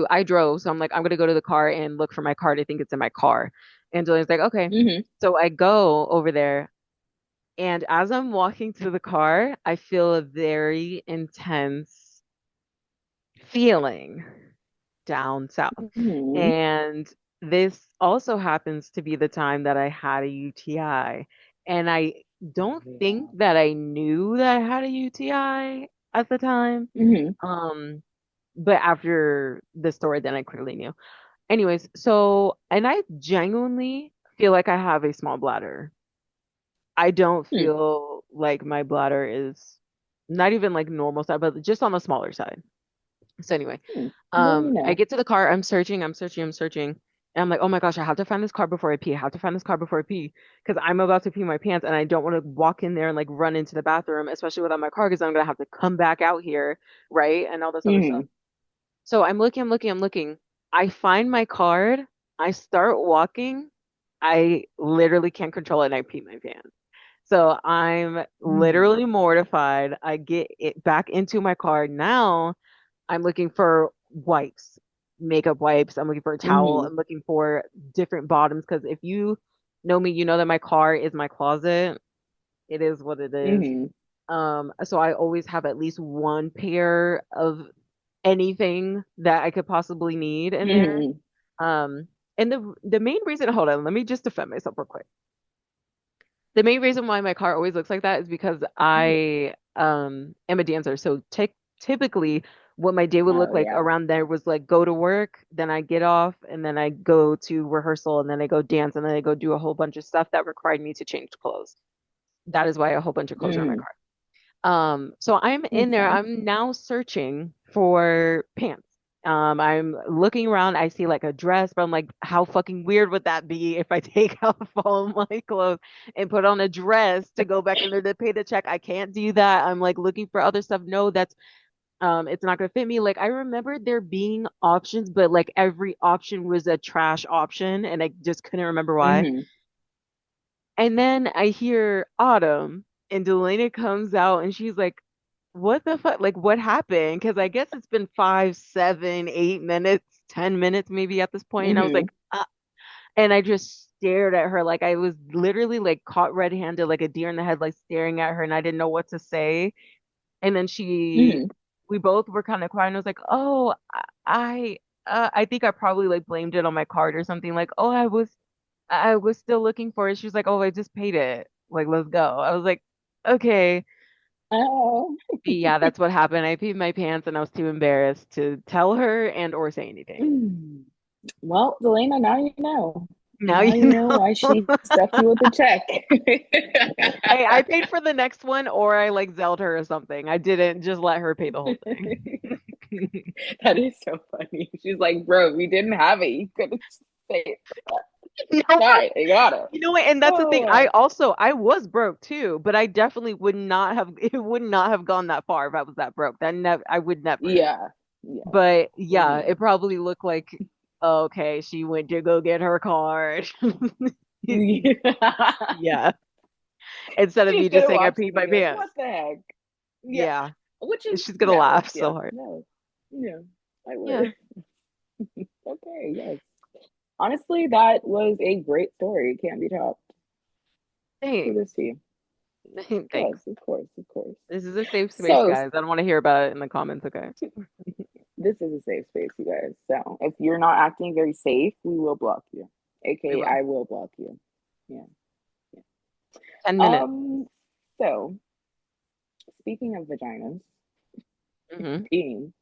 I drove, so I'm like, I'm gonna go to the car and look for my card. I think it's in my car. And Julian's like, okay. Hmm. So I go over there, and as I'm walking to the car, I feel a very intense feeling down south. Hmm. And this also happens to be the time that I had a UTI. And I don't think that I knew that I had a UTI at the time. Hmm. Um, but after the story, then I clearly knew. Anyways, so, and I genuinely feel like I have a small bladder. I don't Hmm. feel like my bladder is not even like normal size, but just on the smaller side. So anyway, Hmm. Well, you I know. get to the car, I'm searching, and I'm like, oh my gosh, I have to find this car before I pee. I have to find this car before I pee because I'm about to pee my pants, and I don't want to walk in there and like run into the bathroom, especially without my car, because I'm gonna have to come back out here, right, and all this other stuff. Hmm. So I'm looking. I find my card. I start walking. I literally can't control it, and I pee my pants. So I'm Hmm. literally mortified. I get it back into my car. Now I'm looking for wipes, makeup wipes. I'm looking for a towel. Hmm. I'm looking for different bottoms because if you know me, you know that my car is my closet. It is what it is. Hmm. So I always have at least one pair of anything that I could possibly need in there. Hmm. Um, and the main reason, hold on, let me just defend myself real quick. The main reason why my car always looks like that is because I am a dancer. So typically what my day would look Oh like yeah. around there was like go to work, then I get off, and then I go to rehearsal, and then I go dance, and then I go do a whole bunch of stuff that required me to change clothes. That is why a whole bunch of clothes are in my Hmm. car. So I'm in Makes there. sense. I'm now searching for pants. I'm looking around. I see like a dress, but I'm like, how fucking weird would that be if I take off all my clothes and put on a dress to go back in there to pay the check? I can't do that. I'm like looking for other stuff. No, that's it's not gonna fit me. Like I remember there being options, but like every option was a trash option, and I just couldn't remember why. Hmm. And then I hear Autumn, and Delana comes out, and she's like, what the fuck? Like, what happened? Because I guess it's been 5, 7, 8 minutes 10 minutes maybe at this point, and I was Hmm. like, and I just stared at her like I was literally like caught red-handed, like a deer in the headlights, staring at her, and I didn't know what to say. And then Hmm. we both were kind of quiet, and I was like, oh, I think I probably like blamed it on my card or something. Like, oh, I was still looking for it. She was like, oh, I just paid it. Like, let's go. I was like, okay. Oh. Yeah, that's what happened. I peed my pants and I was too embarrassed to tell her and or say anything. Mm. Well, Delana, now you know. Now Now you you know know. why she stuffed you with the check. Hey, I paid for the next one or I like Zelled her or something. I didn't just let her pay the whole thing. That is so funny. She's like, bro, we didn't have it. You could have say it. You know what? Fine, I got it. You know what? And that's the thing. Oh, I was broke too, but I definitely would not have it would not have gone that far if I was that broke. That never I would never. yeah. Yeah. But yeah, Hmm. it probably looked like okay, she went to go get her card. Yeah. Yeah. Instead of She's me just gonna saying I watch peed this my and be like, what pants. the heck? Yeah. Yeah. Which is She's gonna valid. laugh Yeah. so hard. No. Yeah. I Yeah. would. Okay. Yes. Honestly, that was a great story. It can't be topped. Thanks. Kudos to you. Yes, Thanks. of course, of course. This is a safe space, So guys. I don't want to hear about it in the comments, okay? this is a safe space, you guys. So if you're not acting very safe, we will block you. We AKA, will. I will block you. Yeah. 10 minutes. Um. So speaking of vaginas, Hmm. being,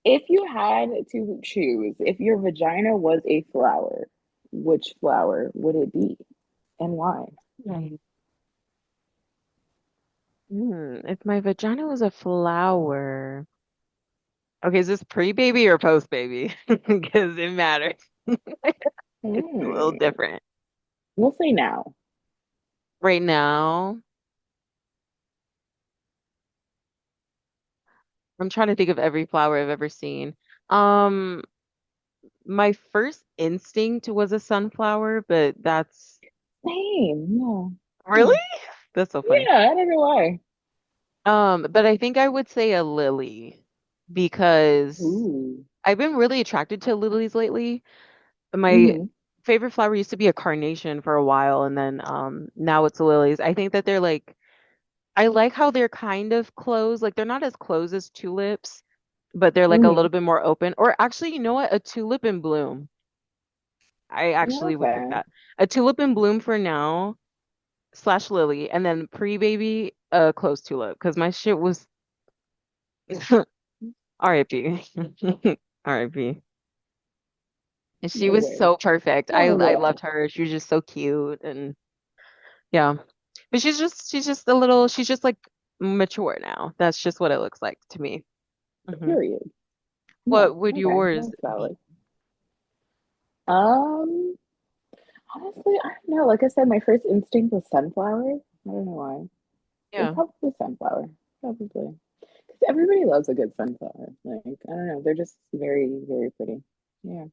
if you had to choose, if your vagina was a flower, which flower would it be, and why? If my vagina was a flower. Okay, is this pre-baby or post-baby? Because it matters. It's a little Hmm. different. We'll say now. Right now, I'm trying to think of every flower I've ever seen. Um, my first instinct was a sunflower, but that's Same. Yeah. really? Hmm. That's so funny. Yeah. I don't know why. But I think I would say a lily because Ooh. I've been really attracted to lilies lately. My Hmm. favorite flower used to be a carnation for a while, and then now it's lilies. I think that they're like I like how they're kind of closed. Like they're not as closed as tulips, but they're like a Hmm. little bit more open. Or actually, you know what? A tulip in bloom. I actually would pick Okay. that. A tulip in bloom for now slash lily, and then pre-baby closed tulip because my shit was RIP. RIP. And she No was way. so perfect. Oh I God. loved her. She was just so cute and yeah. But she's just a little she's just like mature now. That's just what it looks like to me. Hmm. Period. Yeah. What would Okay. yours That's be? valid. Um. Honestly, I don't know. Like I said, my first instinct was sunflower. I don't know why. But Yeah. probably sunflower. Probably. Because everybody loves a good sunflower. Like, I don't know. They're just very, very pretty. Yeah.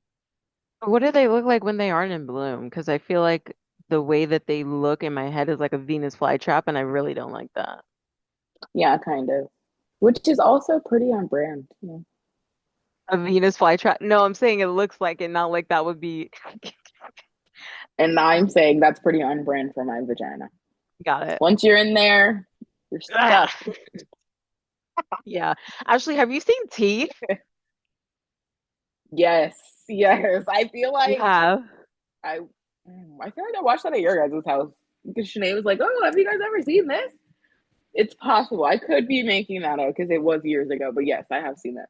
What do they look like when they aren't in bloom? Because I feel like the way that they look in my head is like a Venus flytrap, and I really don't like that. Yeah, kind of. Which is also pretty on brand. Yeah. A Venus flytrap? No, I'm saying it looks like it, not like that would be. And I'm saying that's pretty on brand for my vagina. Got it. Once you're in there, you're Ah, stuck. yeah. Actually, have you seen Teeth? Yes, yes. I feel You like have. I, I feel like I watched that at your guys' house because Shanae was like, "Oh, have you guys ever seen this?" It's possible. I could be making that up because it was years ago, but yes, I have seen that.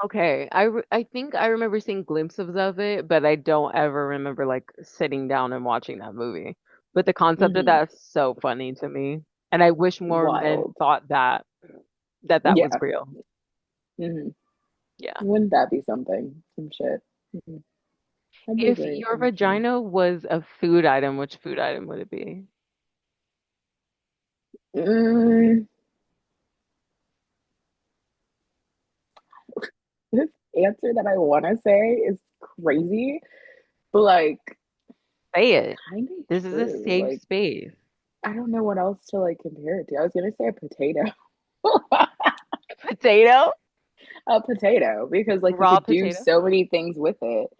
Okay, I think I remember seeing glimpses of it, but I don't ever remember like sitting down and watching that movie. But the concept of Hmm. that is so funny to me, and I wish more men Wild. thought that was Yeah. real. Hmm. Yeah. Wouldn't that be something? Some shit. Hmm. That'd be If great, your actually. vagina was a food item, which food item would it be? Mm, this answer that I want to say is crazy, but like, Say it. kind of This is a true. safe Like, space. I don't know what else to like compare it to. I was gonna say a potato. Potato? a potato because like you Raw could do potato? so many things with it.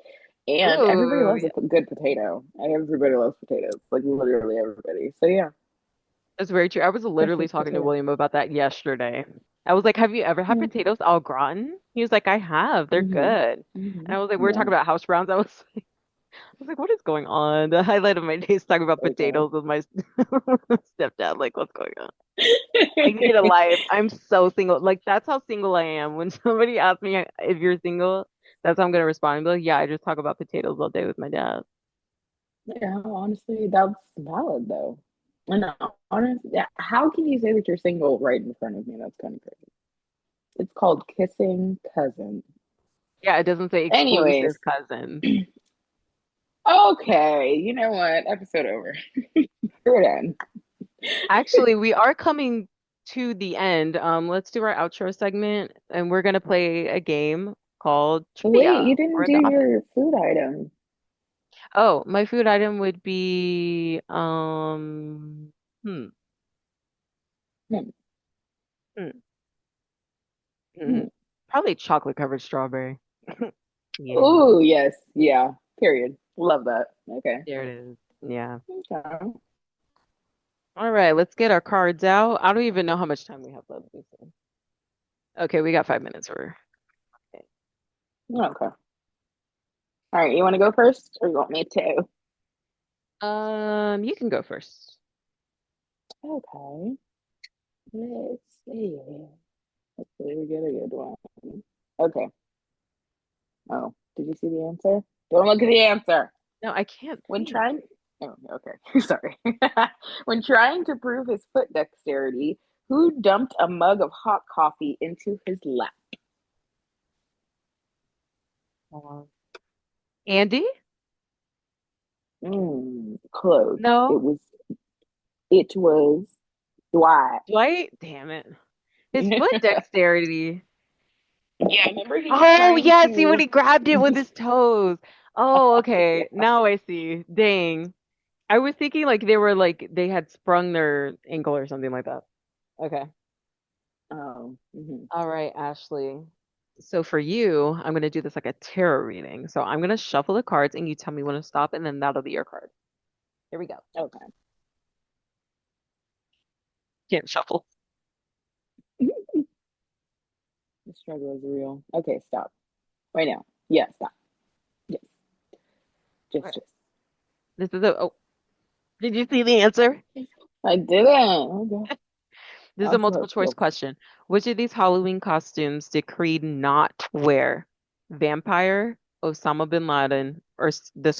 And everybody Ooh, loves a good potato. Everybody loves potatoes, like literally everybody. So yeah, that's very true. I was literally especially talking to potato. William about that yesterday. I was like, "Have you ever had Yeah. potatoes au gratin?" He was like, "I have. They're Hmm. good." And Hmm. I was like, "We were Yeah. talking about hash browns." I was like, "What is going on?" The highlight of my day is talking about Okay. potatoes with my stepdad. Like, what's going on? I need a life. I'm so single. Like, that's how single I am. When somebody asks me if you're single, that's how I'm gonna respond. And be like, "Yeah, I just talk about potatoes all day with my dad." Yeah, honestly, that's valid though. And honestly, yeah, how can you say that you're single right in front of me? That's kind of crazy. It's called kissing cousin. Yeah, it doesn't say exclusive Anyways, cousin. okay, you know what? Episode over. We're done. Actually, we are coming to the end. Let's do our outro segment, and we're gonna play a game called Wait, Trivia you didn't or do The Office. your food item. Oh, my food item would be hmm, Hmm, hmm, hmm. hmm. Probably chocolate covered strawberry. Yeah, Oh, yes. Yeah. Period. Love that. Okay. there it is. Yeah. Okay. All right, let's get our cards out. I don't even know how much time we have left. Lisa. Okay, we got 5 minutes or okay. Okay. All right. You want to go first or you want me to? You can go first. Okay. Let's see. Hopefully we get a good one. Okay. Oh, did you see the answer? Don't look at the answer. No, I can't When see. trying, oh, okay, sorry. When trying to prove his foot dexterity, who dumped a mug of hot coffee into his lap? Uh, Andy? Close. It No. was. It was Dwight. Dwight? Damn it. His foot dexterity. Yeah, remember he was Oh, trying yeah. See when to. he grabbed it with his toes. Oh, okay. Now I see. Dang. I was thinking like they were like they had sprung their ankle or something like that. Okay. Oh, mhm. All right, Ashley. So for you, I'm going to do this like a tarot reading. So I'm going to shuffle the cards and you tell me when to stop, and then that'll be your card. Here we go. Okay. Can't shuffle. The struggle is real. Okay, stop. Right now. Yeah, stop. Yes, Okay. just. This is a, oh, did you see the answer? I didn't. Okay. This is a That's multiple choice so. question. Which of these Halloween costumes did Creed not wear? Vampire, Osama bin Laden, or the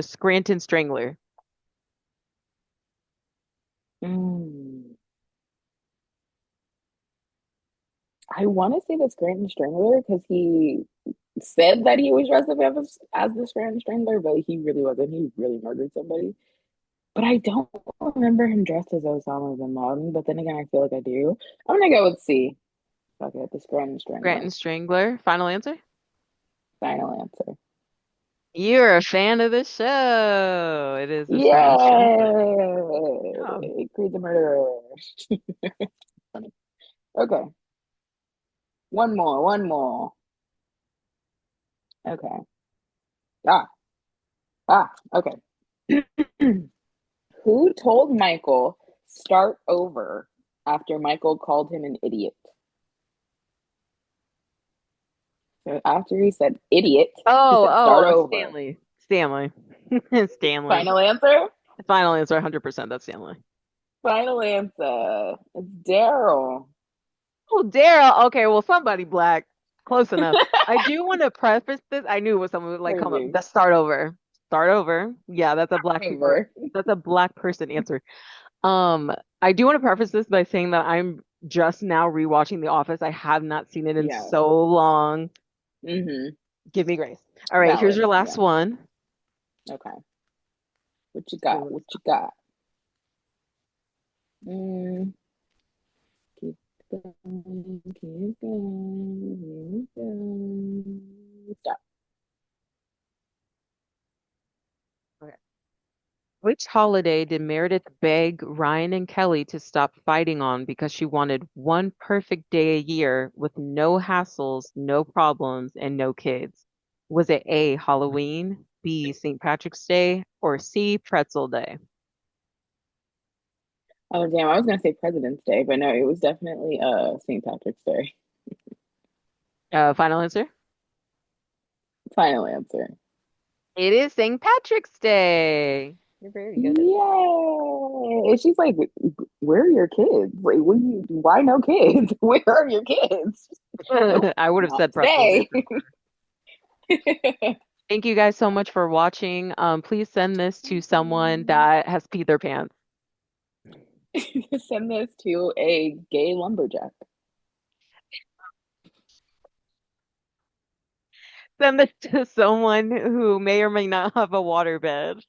Scranton Strangler? Mm. I want to say the Scranton Strangler because he said that he was dressed up as the Scranton Strangler, but he really wasn't. He really murdered somebody. But I don't remember him dressed as Osama bin Laden. But then again, I feel like I do. I'm gonna go with C. Okay, the Scranton Strangler. Scranton Strangler. Final answer? Final answer. You're a fan of the show. It is the Scranton Strangler. Oh, Yay! Creed the murderer. Funny. Okay, one more. One more. Okay. Ah. Ah. Okay. Who told Michael start over after Michael called him an idiot? So after he said idiot, he said start over. Stanley. Stanley. Stanley. Final answer? Final answer, 100%. That's Stanley. Final answer. It's Daryl. Oh, Daryl. Okay, well, somebody black. Close enough. I do want to preface this. I knew it was someone would like come up. Crazy. The start over. Start over. Yeah, that's a black people. Over. That's a black person answer. Um, I do want to preface this by saying that I'm just now rewatching The Office. I have not seen it in Yeah. so long. Mm-hmm. Give me grace. All right, here's Valid. your last Yeah. one. Okay. What you So got? What you got? Mm, keep going. Keep going. Keep going. Stop. okay. Which holiday did Meredith beg Ryan and Kelly to stop fighting on because she wanted one perfect day a year with no hassles, no problems, and no kids? Was it A, Halloween, B, St. Patrick's Day, or C, Pretzel Day? Oh damn, I was gonna say President's Day, but no, it was definitely St. Patrick's Day. Final answer? Final answer. It is St. Patrick's Day. You're very good at Yay! And she's like, "Where are your kids? Like, why no kids? Where are your kids?" Nope, it. I would have not said Pretzel Day today. for sure. Thank you guys so much for watching. Please send this to someone that has peed their pants. Send this to a gay lumberjack. Send this to someone who may or may not have a waterbed.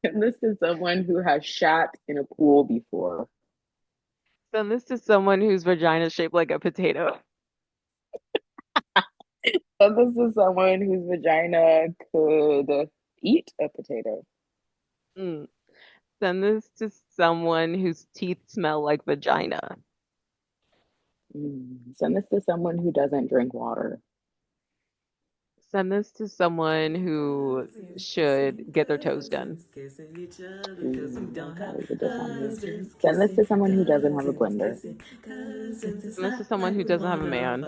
Send this to someone who has shat in a pool before. Send this to someone whose vagina is shaped like a potato. Send this to someone whose vagina could eat a potato. Mm. Send this to someone whose teeth smell like vagina. Send this to someone who doesn't drink water. Send this to someone who should get their toes done. That was a good one. Send this to someone who doesn't have a blender. Send this to someone who doesn't have a man.